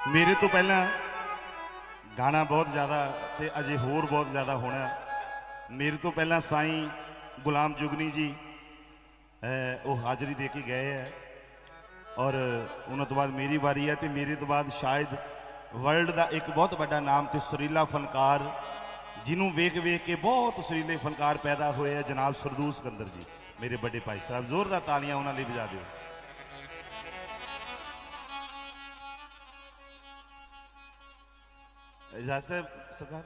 मेरे तो पहला गाना बहुत ज़्यादा ते अजे होर बहुत ज़्यादा होना। मेरे तो पहला साईं गुलाम जुगनी जी वो हाज़री दे के गए है, और उन्होंने तो बाद मेरी वारी है, तो मेरे तो बाद शायद वर्ल्ड का एक बहुत बड़ा नाम तो सुरीला फनकार जिन्हों वेख वेख के बहुत सुरीले फनकार पैदा हुए हैं, जनाब सरदूल सिकंदर जी, मेरे बड़े भाई साहब, जोरदार तालियां उन्होंने बजा दो। सरकार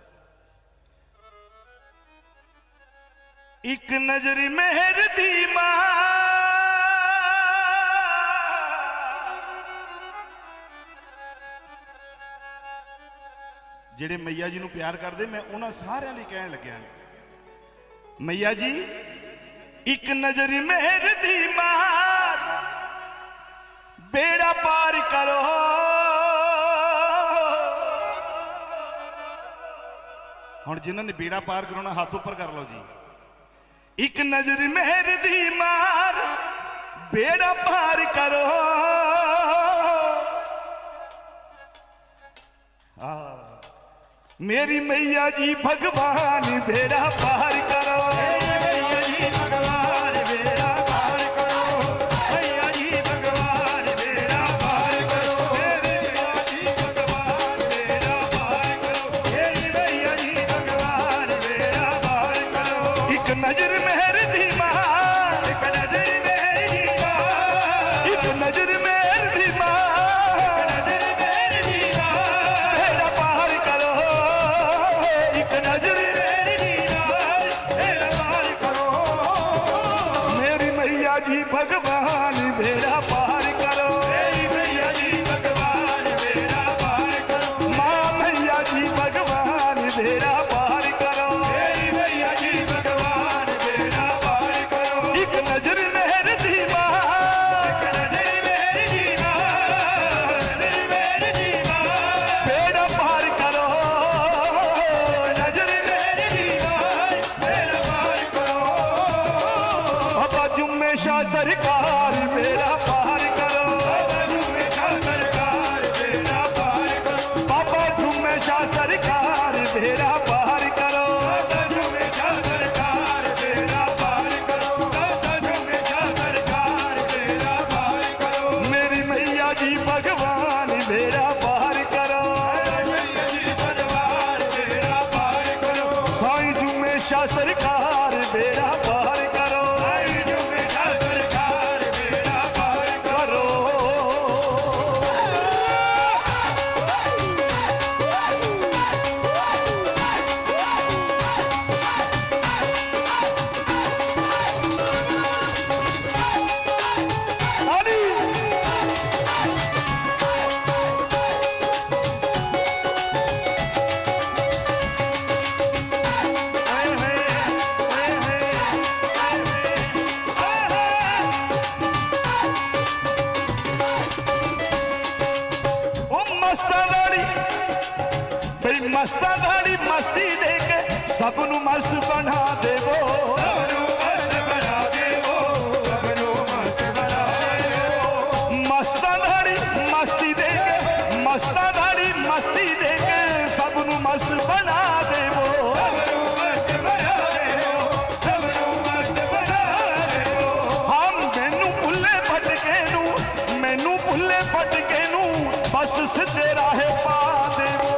एक नजर मेहर दी मां, जेड़े मैया जी नूं प्यार करदे, मैं उन्हां सारियां लई कहण लग्या, मैया जी एक नजर मेहर दी मां, बेड़ा पार करो। हुण जिन्होंने बेड़ा पार कराना हाथ ऊपर कर लो जी। एक नजर मेहर दी मार, बेड़ा पार करो। मेरी मैया जी भगवान बेड़ा पार करो, मैया जी भगवान बेड़ा पार करो, मैया जी भगवान बेड़ा पार करो, मेरी मैया जी भगवान बेड़ा पार करो, मेरी मैया जी भगवान बेड़ा पार करो। एक नजर मेहर दी मां, एक नजर मेहर दी मां, एक नजर मेहर दी मां, एक नजर मेहर दी मां, बेड़ा पार करो। एक नजर मेहर दी मां, मस्ता दाड़ी मस्ती दे के सबनू मस्त बना देवो, मस्ता दाड़ी मस्ती दे के, मस्ता दाड़ी मस्ती दे के सबनू मस्त बना देवो। हम मैनू भुले भटके नू, मैनू भुले भटके नू बस सीधे राहे पा देवो,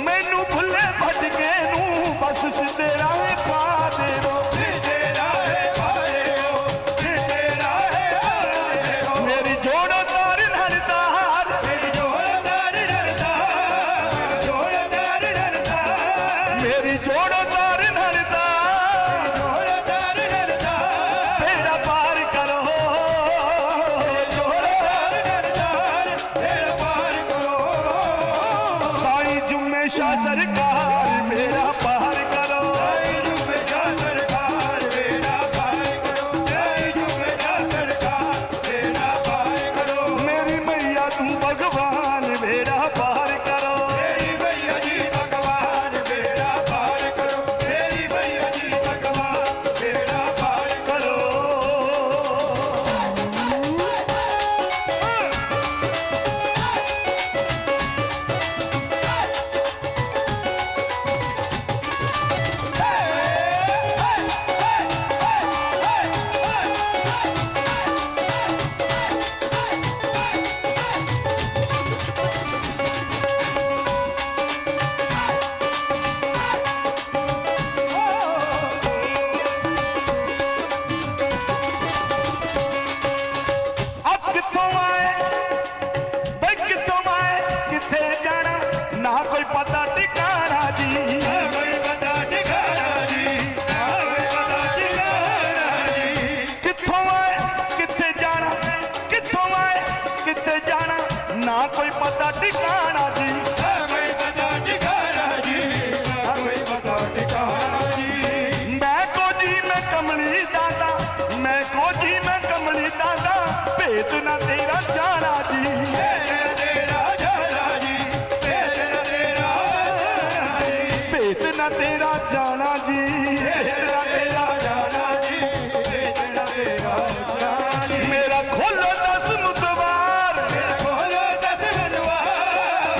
मैनू भुले भटके नू बस सीधे राहे पा देवो। मेरी जोड़ो तार नरदार, मेरी जोड़ो तार नरदार, बेड़ा पार करो, साईं जुम्मे शाह सरकार मेरा पार करो, मेरी मैया तू भगवान मेरा पार करो, करो। अब कितों आए बे कितों आए किथे जाना ना कोई पता ठिकाना जी, किथों आए किथे जाना, किथों आए किथे जाना ना कोई पता ठिकाना जी। मैं को जी मैं कमली दादा, मैं को जी मैं कमली दादा, भेद ना तेरा जाना जी, भेद ना तेरा जाना जी, मेरा खोलो 10 मुतवार,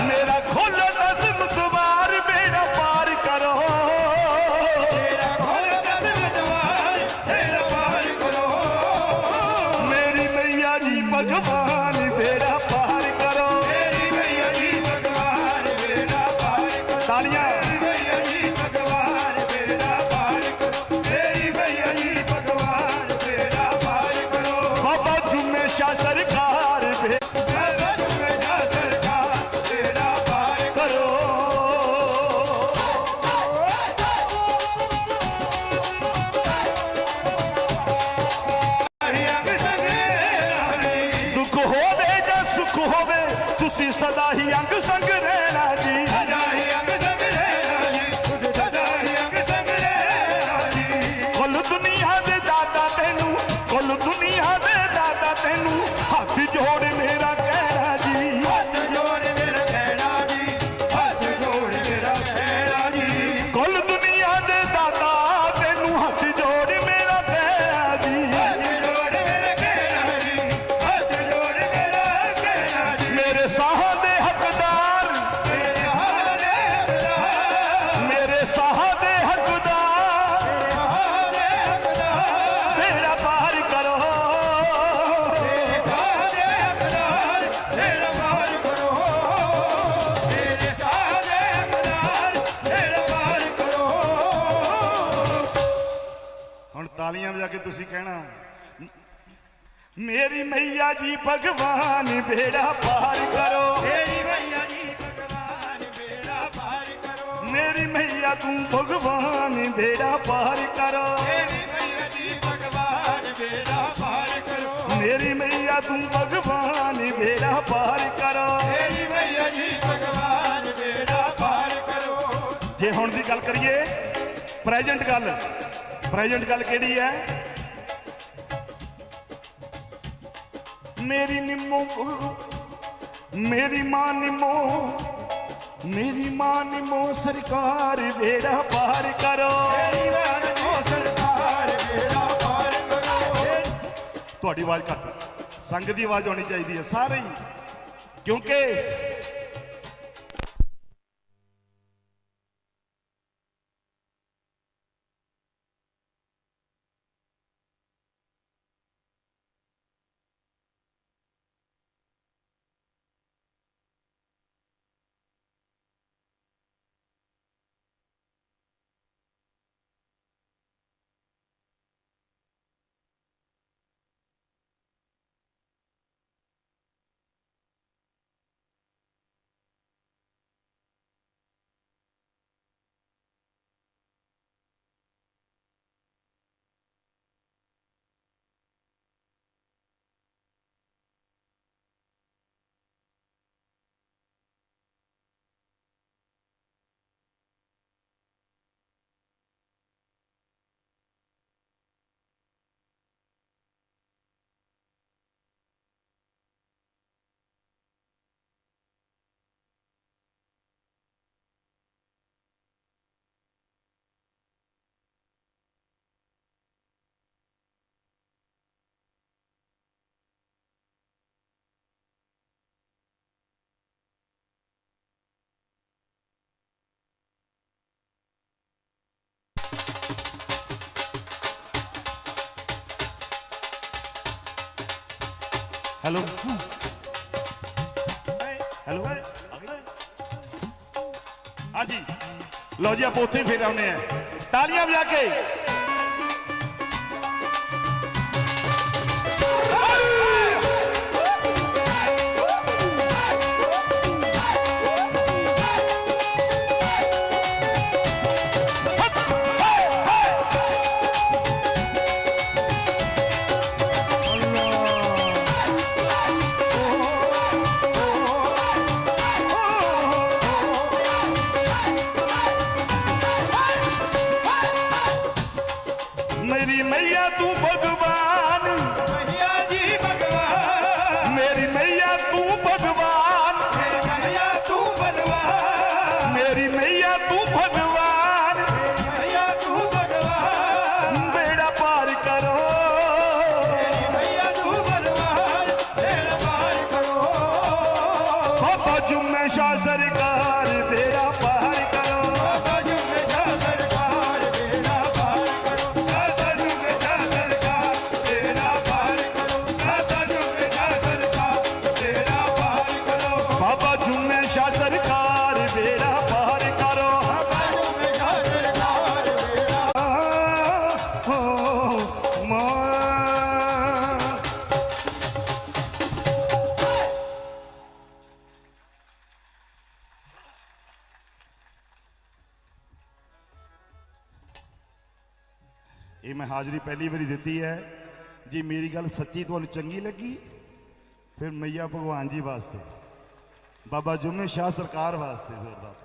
मेरा खोलो 10 मुतवार, बेड़ा पार करो, मेरी मैया जी भगवान बेड़ा पार करो। तालियां। बाबा जुम्मे शाह सरकार करो, दुख होवे या सुख होवे तुसी सदा ही अंग संग रहना जी, कुल दुनिया दे दाता तेनू, कुल दुनिया दे दाता तेनू हाथ जोड़ मेरा कहना जी, कुल दुनिया दे दाता तेनू हाथ जोड़ मेरा कहना जी। मेरे साह दे हकदार, मेरे साह दे हकदार, बेड़ा पार करो, ਹੁਣ ਤਾਲੀਆਂ ਵਜਾ ਕੇ ਤੁਸੀਂ ਕਹਿਣਾ मेरी मैया जी भगवान बेड़ा पार करो, मेरी मैया तू भगवान बेड़ा पार करो, मेरी मैया तू भगवान बेड़ा पार करो। जे हुण दी गल करिए प्रेजेंट गल केड़ी है, मेरी निम्मो, मेरी मां निम्मो, मेरी मां निम्मो सरकार बेड़ा पार करो। थोड़ी आवाज घट, संग की आवाज होनी चाहिए सारे ही, क्योंकि हेलो हेलो, हाँ जी, लो जी आप उत्थे फिर आने हैं, तालियां बजा के। मेरी मैया तू भगवान, मैया जी भगवान, मेरी मैया तू भगवान, मैया तू भगवान, मेरी मैया तू भगवान, मैया तू भगवान, बेड़ा पार करो, मैया तू भगवान, बेड़ा पार करो। बाबा जुम्मे शाह सरकार बेड़ा पार करो, बाबा जुम्मे शाह सरकार बेड़ा पार करो, बाबा जुम्मे शाह सरकार बेड़ा पार करो, बाबा जुम्मे शाह सरकार बेड़ा पार करो, बाबा जुम्मे शाह सरकार बेड़ा पार करो, बाबा जुम्मे शाह सरकार बेड़ा हो मां। ये मैं हाजरी पहली बारी दी है जी, मेरी गल सच्ची तुहानू चंगी लगी फिर मैया भगवान जी वास्ते, बाबा जुम्मे शाह सरकार वास्ते जोरदार।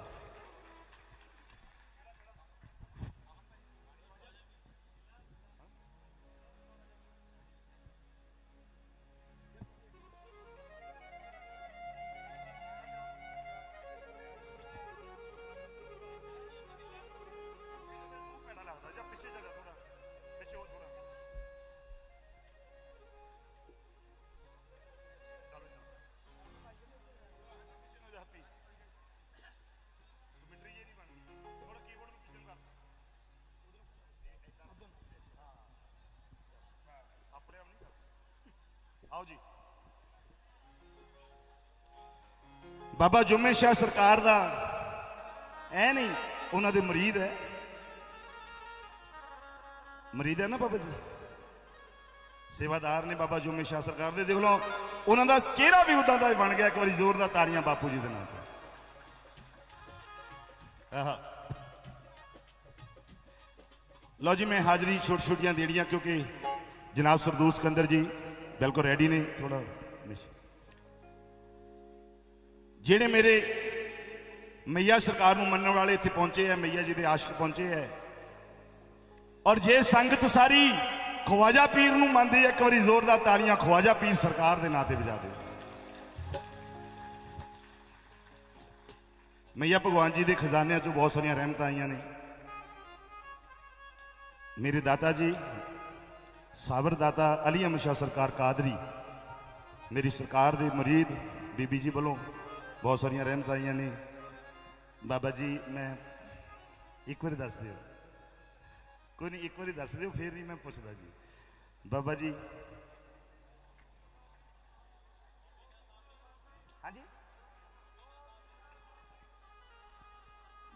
आओ जी, बाबा जुम्मे शाह सरकार दा ऐ नहीं, उन्होंने मुरीद है, मुरीद है ना बाबा जी, सेवादार ने बाबा जुम्मे शाह सरकार दे। देख लो उन्होंने चेहरा भी उदा का बन गया, एक बार जोरदार तालियां बापू जी के नाम पे। लो जी मैं हाजरी छोटी छोटियां देनियां, क्योंकि जनाब सरदूल सिकंदर जी बिल्कुल रेडी ने, थोड़ा जेड़े मेरे मैया सरकार नूं मनण वाले इत्थे पहुंचे हैं, मैया जी दे आशिक पहुंचे हैं, और जे संगत सारी ख्वाजा पीर नूं मनदी है, एक बारी जोरदार तालियां ख्वाजा पीर सरकार दे नां ते वजा दे। मैया भगवान जी के खजानिया चों बहुत सारिया रहमत आईयां ने। मेरे दाता जी साबर दाता अली अहमद शाह सरकार कादरी, मेरी सरकार दे मुरीद बीबी जी वालों बहुत सारिया रहमत आईयां ने। बाबा जी मैं एक बार दस दो, कोई नहीं, एक बार दस दो फिर नहीं मैं पूछता जी। बाबा जी हाँ जी,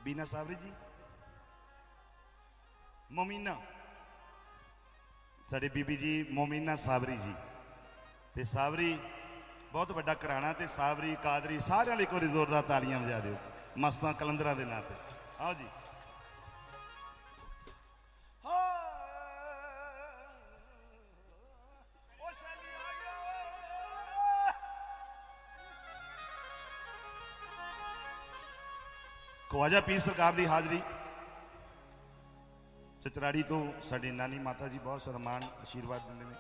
बीना सावरी जी, मोमीना साड़ी बीबी जी मोमीना सावरी जी, ते सावरी बहुत बड़ा घराना, ते सावरी कादरी सारे एक बार जोरदार तालियां बजा दो मस्तां कलंदरां दे नां ते। आओ जी। ख्वाजा पीर सरकार की हाजरी चचराड़ी तो साड़ी नानी माता जी बहुत सारा मान आशीर्वाद देंगे ने।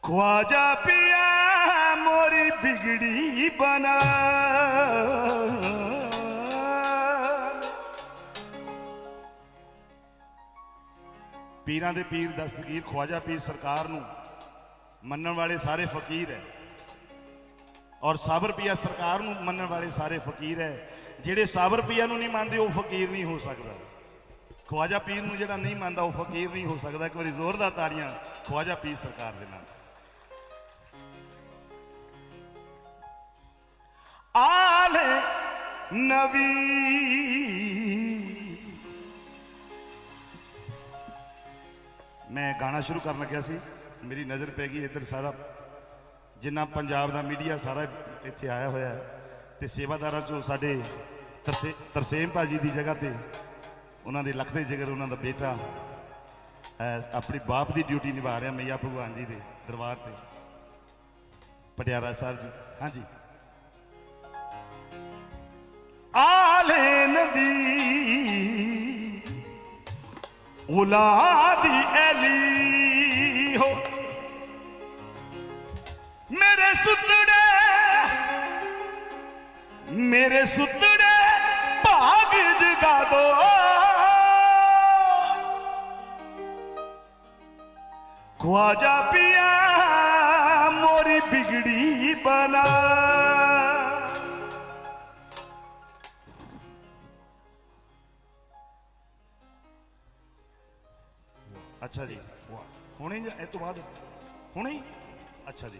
ख्वाजा पिया मोरी बिगड़ी बना, पीरां दे पीर दस्तगीर ख्वाजा पीर सरकार नूं मनण वाले सारे फकीर है, और साबर पिया सरकार नूं मनण वाले सारे फकीर है। जेड़े साबर पिया नूं नहीं मानते वो फकीर नहीं हो सकता, ख्वाजा पीर नूं जेड़ा नहीं मानता वो फकीर नहीं हो सकता। एक बार जोरदार तालियां ख्वाजा पीर सरकार दे नाम। आले नबी मैं गाना शुरू कर लग्या सी, मेरी नज़र पै गई इधर सारा जिन्ना पंजाब का मीडिया सारा इत्थे आया होया है, ते सेवादारां चों साडे तरसेम भाजी की जगह पे उन्होंने लखदे जिगर उन्होंने बेटा अपनी बाप की ड्यूटी निभा रहा मैया भगवान जी के दरबार पे पटियाला साहब जी। हाँ जी। आले नबी औलादी अली हो, मेरे सुतड़े भाग जगा दो, ख्वाजा पिया मोरी बिगड़ी बना। अच्छा जी हुणे इस तो बाद हुणे अच्छा जी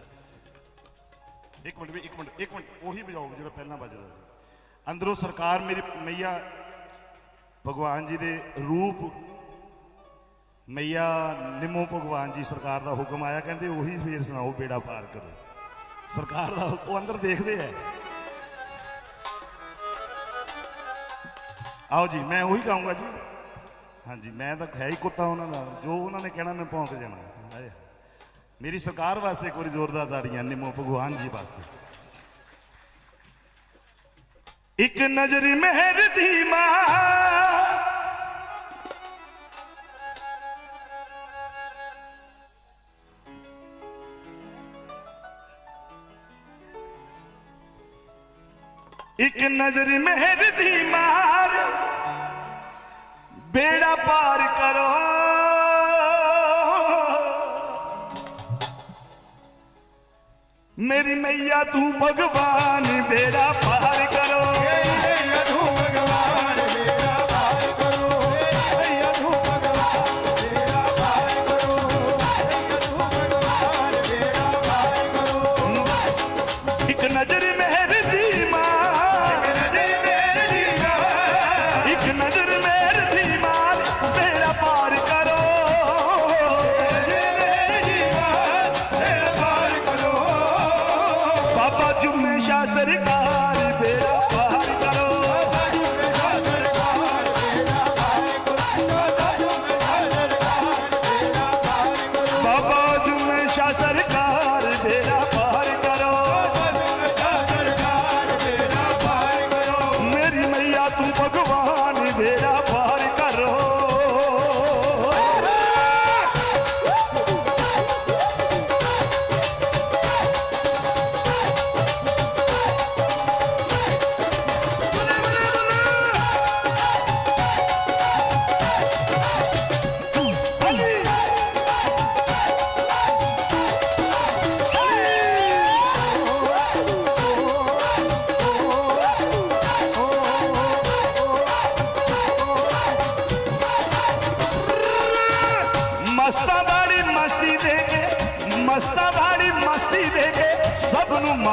एक मिनट वही बजाओ जो पहला बज रहा था। अंदरों सरकार मेरी मैया भगवान जी दे रूप मैया निमो भगवान जी सरकार का हुक्म आया, कहते उही फिर सुनाओ बेड़ा पार करो। सरकार का वो अंदर देखते हैं। आओ जी मैं वही गाऊंगा जी। हाँ जी मैं तो है ही कुत्ता उन्होंने, जो उन्होंने कहना मैं भौंक जाना। मेरी सरकार वास्ते एक बार जोरदार ताड़ियां निमो भगवान जी वास्ते। एक नजर मेहर दी मां, एक नजर मेहर दी मार बेड़ा पार करो, मेरी मैया तू भगवान बेड़ा पार करो, मैया तू भगवान बेड़ा पार करो, मैया तू भगवान बेड़ा पार करो, मैया तू भगवान बेड़ा पार करो। एक नजर मेहर दी मां, एक नजर मेहर दी मां, एक नजर मेहर दी मां बेड़ा पार करो, बाबा जुम्मे शाह सरकार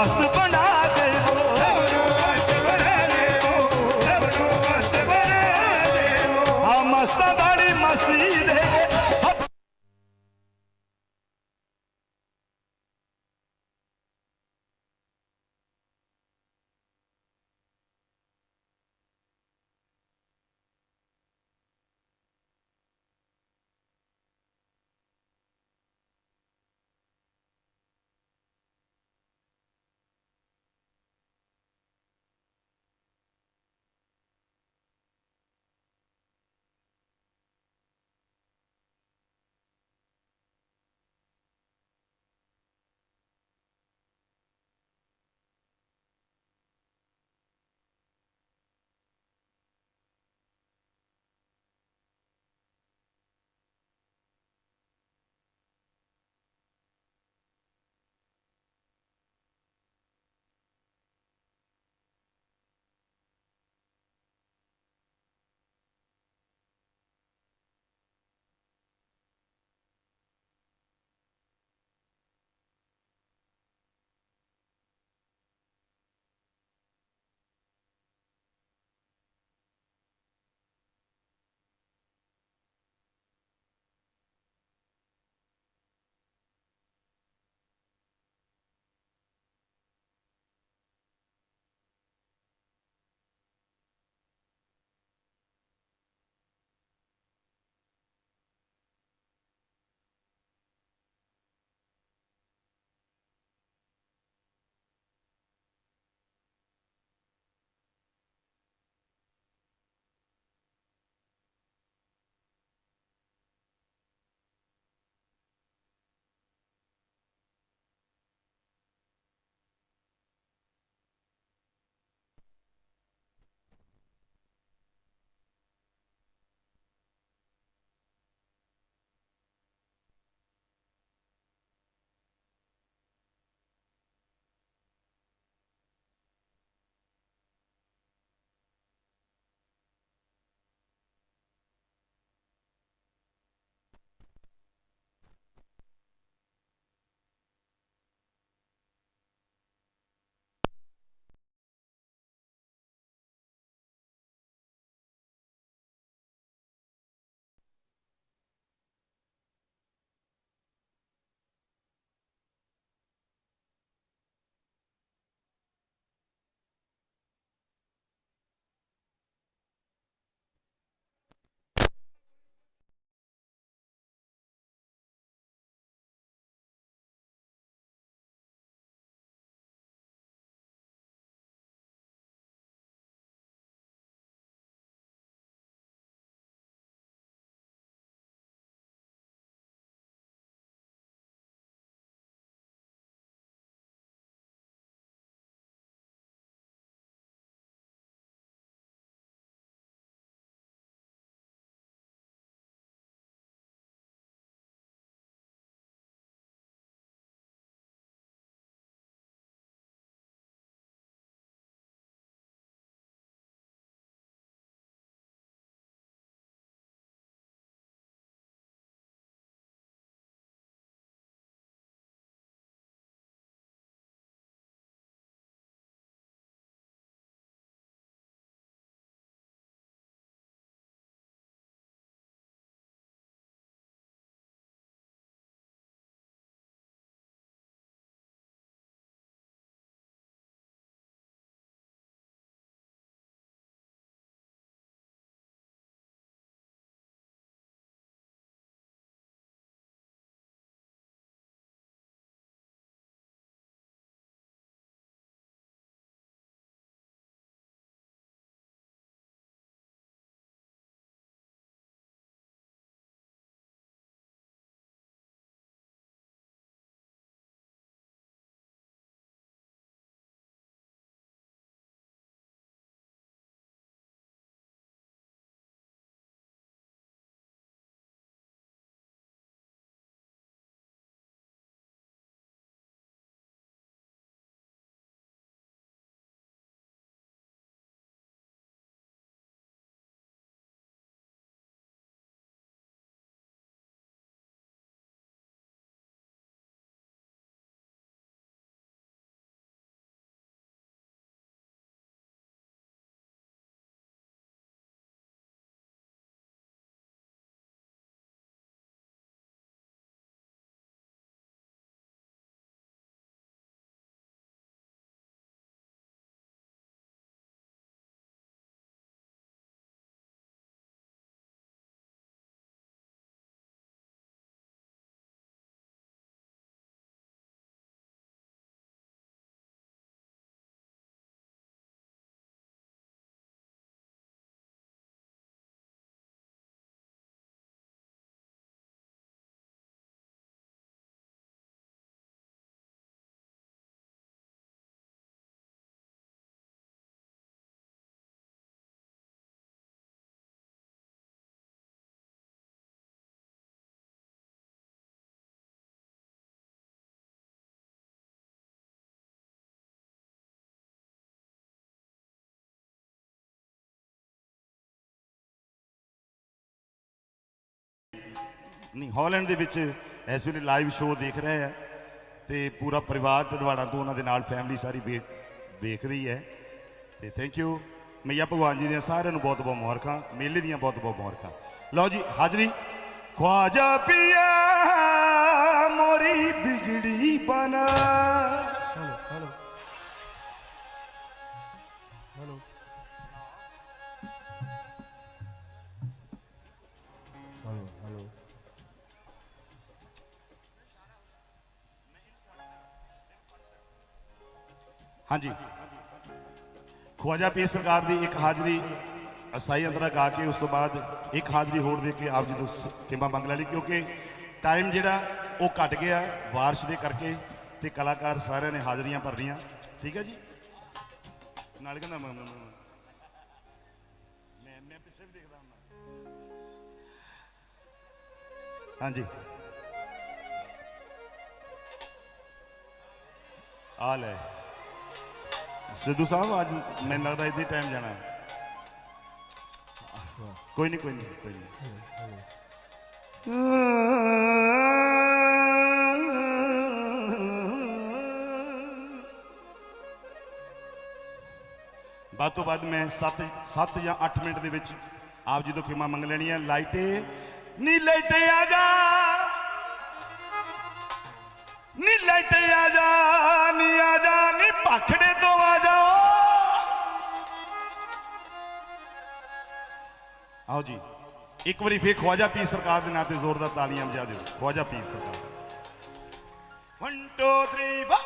मस्त बना दे हाँ मस्ता बड़ी मस्ती दे सब ਨਹੀਂ ਹਾਲੈਂਡ ਦੇ ਵਿੱਚ ਇਸ ਵੇਲੇ ਲਾਈਵ ਸ਼ੋਅ ਦੇਖ ਰਹੇ ਹੈ ਤੇ ਪੂਰਾ ਪਰਿਵਾਰ ਢਡਵਾੜਾ ਤੋਂ ਉਹਨਾਂ ਦੇ ਨਾਲ ਫੈਮਿਲੀ ਸਾਰੀ ਵੇਖ ਰਹੀ ਹੈ ਤੇ ਥੈਂਕ ਯੂ ਮਈਆ ਭਗਵਾਨ ਜੀ ਦੀਆਂ ਸਾਰਿਆਂ ਨੂੰ ਬਹੁਤ ਬਹੁਤ ਮੁਬਾਰਕਾਂ ਮੇਲੇ ਦੀਆਂ ਬਹੁਤ ਬਹੁਤ ਮੁਬਾਰਕਾਂ। ਲਓ ਜੀ ਹਾਜ਼ਰੀ ख्वाजा पिया मोरी बिगड़ी बना हाँ जी ख्वाजा पीर सरकार की एक हाजरी असाई अंतरा गा के उस तो बाद एक हाजरी होर दे के आप जी तो खिमा मंग ली क्योंकि टाइम जोड़ा वो घट गया बारिश के करके ते कलाकार सारे ने हाजरियां भरनियां ठीक है जी नाल कहंदा मैं पिछे भी देखदा हूं हाँ जी आ ले सिद्धू साहब आज मैंने लगता इतनी टाइम जाना है कोई नहीं कोई नहीं कोई नहीं बात तो बाद मैं 7 या 8 मिनट दे विच आप जी तो खिमा मंग लेनी है। लाइटे नी लाइटे आ जा नी लाइटे आ जा नी भाखड़े तो आ जाओ। आओ जी एक बारी फिर ख्वाजा पीर सरकार के नाम से जोरदार तालियां बजा दो। ख्वाजा पीर सरकार 1 2 3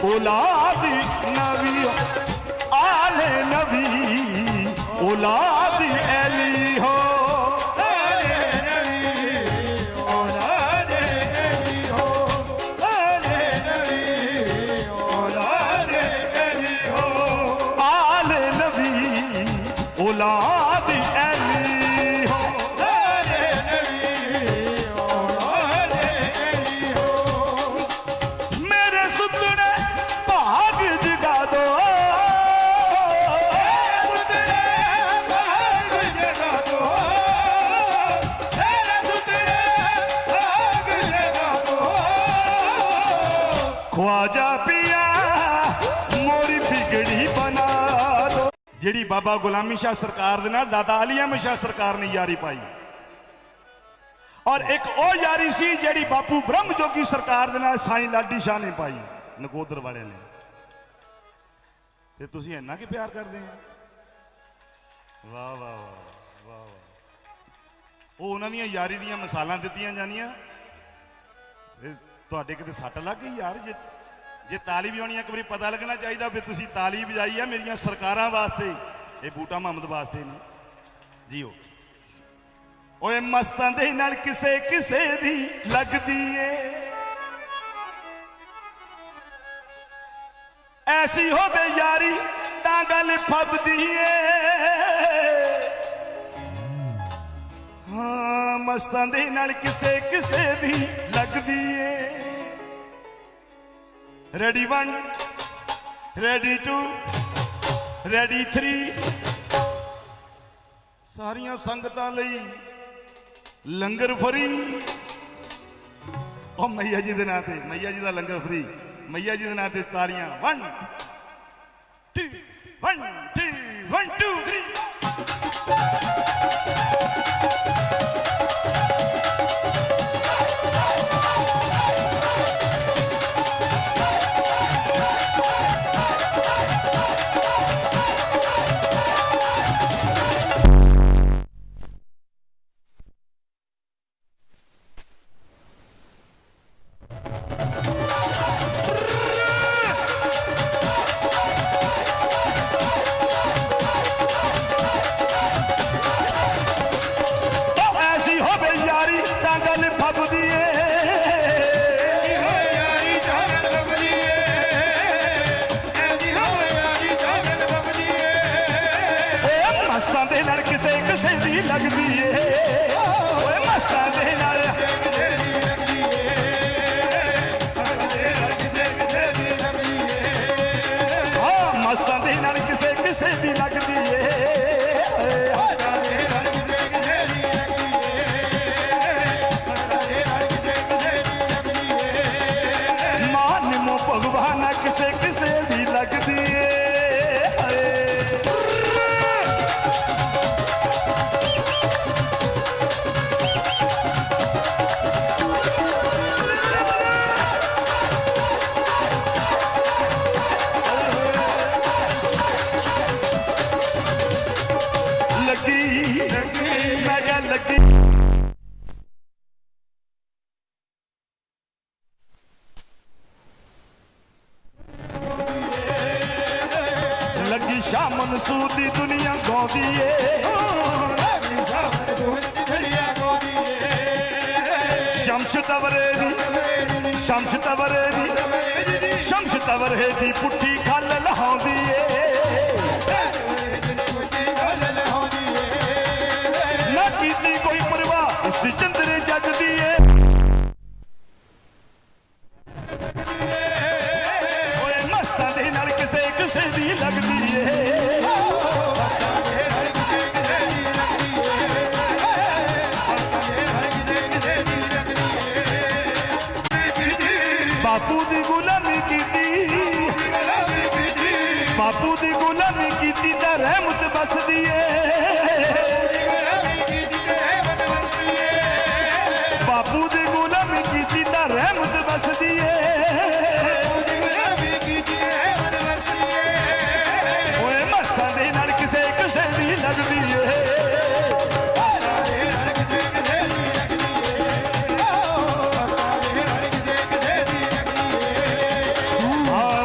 औलाद नबी आले नबी औलाद अली हो आले नबी औलाद अली हो आले नबी औलाद अली हो आले नबी औलाद अली हो आले नबी औलाद अली हो। मेरे सुतने भाग जगा दो भाग जगा दो मेरे सुतने भाग जगा दो। ख्वाजा पिया मोरी बिगड़ी बना दो जिहड़ी बाबा गुलामी शाह सरकार दे नाल दादा अली अहमद शाह सरकार ने यारी पाई और एक ओ यारी सी जिहड़ी बापू ब्रह्म जोगी सरकार दे नाल साईं लाडी शाह ने पाई नकोदर वाले ने। ते तुसीं इन्ना कि प्यार करदे हैं वाह वाह वाह वाह वाह। वो उन्हां दियां यारी दियां मिसालां दित्तियां जानियां तुहाडे किते सट्ट लग गई यार जे जे ताली बजाउणी एक बारी पता लगना चाहिए फिर तुसीं ताली बजाई है मेरियां सरकारां वास्ते ये बूटा मुहम्मद वास्ते ने जीओ। ओए मस्तां दे नाल किसे किसे दी लगदी ए ऐसी हो बे यारी तां गल फबदी ए। हाँ मस्तां दे नाल किसे किसे दी लगदी ए। रेडी 1 रेडी 2 रेडी 3 सारियां संगतां लई लंगर फ्री ओ मैया जी दे नां ते मैया जी दा लंगर फ्री मैया जी के नाम से तालियां 1 2 1 2 1 2 3 मस्तां दे नाल किसे किसे दी लगदी ए ओए मस्तां दे नाल मस्तां दे नाल किसे किसे दी लगदी ए भगवान किसे किसे भी लगदी है लगी मैं क्या लगी शाह मंसूर दी दुनिया गौंदी ए शम्स तवरे दी पुट्ठी खल लहाउंदी ए ना कीती कोई परवाह इस चंद्र जग दी ए ओए मस्तां दे नाल किसे किसे दी लगदी बापू दी गुलामी कीती ता रहमत बस दिए बापू दी गुलामी कीती ता रहमत बस दिए ओए मस्तां दे नाल किसे किसे दी लगदी है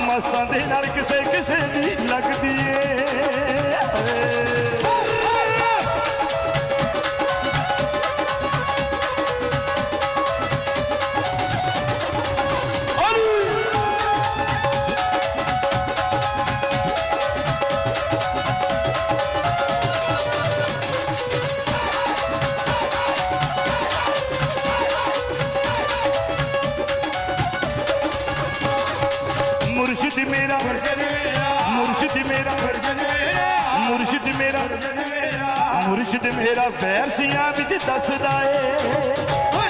मस्तां दे नाल किसे किसे दी लगदी है मुर्शिद मेरा मुर्शिद मेरा वैरसियां विच दसदा ए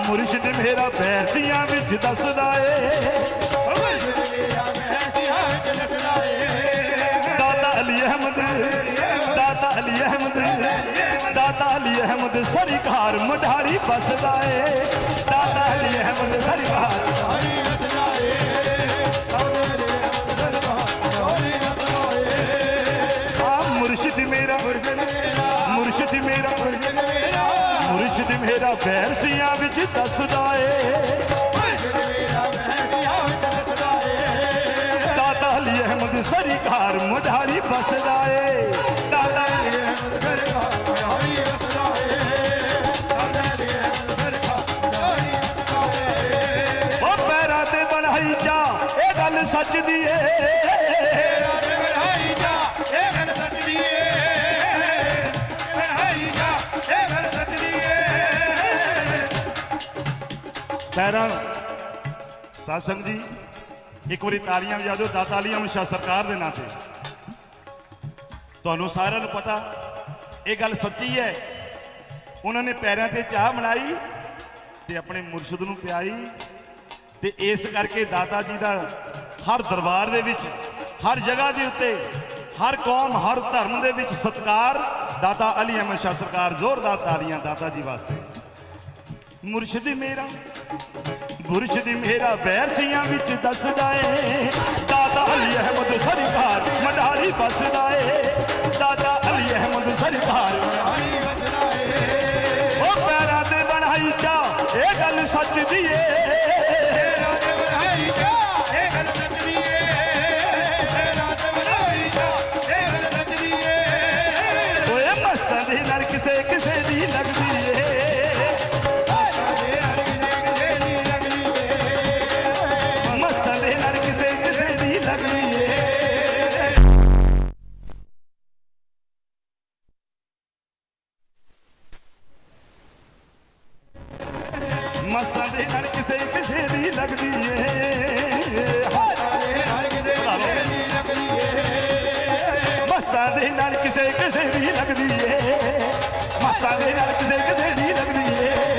मुर्शिद मेरा वैरसियां विच दसदा ए दाता अली अहमद सरकार मढ़ारी बसदा ए दाता अली अहमद सरकार मुर्शिद मेरा वैरसियां विच दसदा ए दाता अली अहमद सरकार मढ़ारी बसदा ए दाता अली ओ पैरां ते बनाई जा ए गल सच दी ए सासंग जी एक बारी तालियां बजा दो दाता अली अहमद शाह सरकार दे नां ते तुहानू सारिआं नू पता ये गल सच्ची है उन्होंने पैरों ते चाह बनाई ते अपने मुर्शद नू पियाई ते इस करके दाता जी का हर दरबार दे विच हर जगह के उत्ते हर कौम हर धर्म दे विच सत्कार दाता अली अहमद शाह सरकार जोरदार तालियां दाता जी वास्ते मुर्शद मेरा वैरसियां विच दसदा ए दाता अली अहमद सरकार मढ़ारी बसदा ए दाता अली अहमद सरकार ओ पैरां ते बनाई चा ए गल सच दी ए ओए मस्तां दे नाल किसे किसे दी लगदी ए ਮਸਤਾਂ ਦੇ ਨਾਲ ਕਿਸੇ ਕਿਸੇ ਦੀ ਲੱਗਦੀ ਏ ਮਸਤਾਂ ਦੇ ਨਾਲ ਕਿਸੇ ਕਿਸੇ ਦੀ ਲੱਗਦੀ ਏ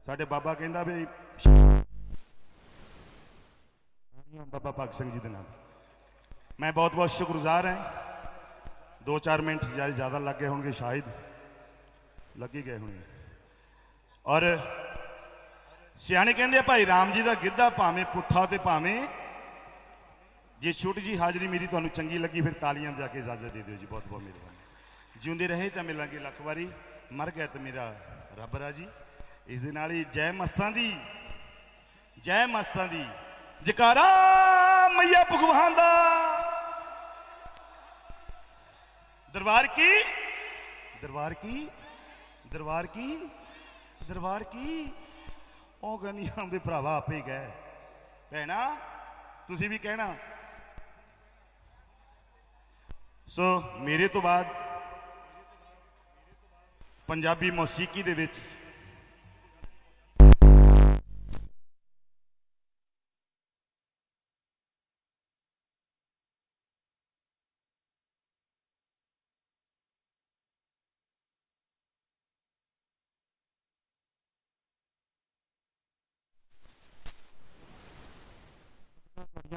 ਸਾਡੇ ਬਾਬਾ ਕਹਿੰਦਾ ਵੀ ਬਾਬਾ ਭਗਤ ਸਿੰਘ ਜੀ ਦੇ ਨਾਮ ਮੈਂ ਬਹੁਤ ਬਹੁਤ ਸ਼ੁਕਰਗੁਜ਼ਾਰ ਹਾਂ 2-4 ਮਿੰਟ ਜ਼ਿਆਦਾ ਲੱਗ ਗਏ ਹੋਣਗੇ ਸ਼ਾਇਦ ਲੱਗ ਹੀ ਗਏ ਹੋਣਗੇ ਔਰ ਸਿਆਣੇ ਕਹਿੰਦੇ ਆ ਭਾਈ ਰਾਮ ਜੀ ਦਾ ਗਿੱਧਾ ਭਾਵੇਂ ਪੁੱਠਾ ਤੇ ਭਾਵੇਂ ਜੇ ਛੋਟੀ ਜੀ ਹਾਜ਼ਰੀ ਮੇਰੀ ਤੁਹਾਨੂੰ ਚੰਗੀ ਲੱਗੀ ਫਿਰ ਤਾਲੀਆਂ ਵਜਾ ਕੇ ਇਜਾਜ਼ਤ ਦੇ ਦਿਓ ਜੀ ਬਹੁਤ ਬਹੁਤ ਮਿਹਰਬਾਨੀ ਜਿਉਂਦੇ ਰਹੇ ਤਾਂ ਮਿਲਾਂਗੇ ਲੱਖ ਵਾਰੀ ਮਰ ਗਿਆ ਤਾਂ ਮੇਰਾ ਰੱਬ ਰਾਜੀ ਇਸ ਦੇ ਨਾਲ ਹੀ ਜੈ ਮਸਤਾਂ ਦੀ ਜਕਾਰਾ ਮਈਆ ਭਗਵਾਨ ਦਾ ਦਰਬਾਰ ਕੀ ਦਰਬਾਰ ਕੀ ਦਰਬਾਰ ਕੀ ਦਰਬਾਰ ਕੀ ਉਹ ਗਨੀਆਂ ਦੇ ਭਰਾਵਾ ਆਪੇ ਗਏ ਭੈਣਾ ਤੁਸੀਂ ਵੀ ਕਹਿਣਾ ਸੋ ਮੇਰੇ ਤੋਂ ਬਾਅਦ ਪੰਜਾਬੀ ਮੌਸੀਕੀ ਦੇ ਵਿੱਚ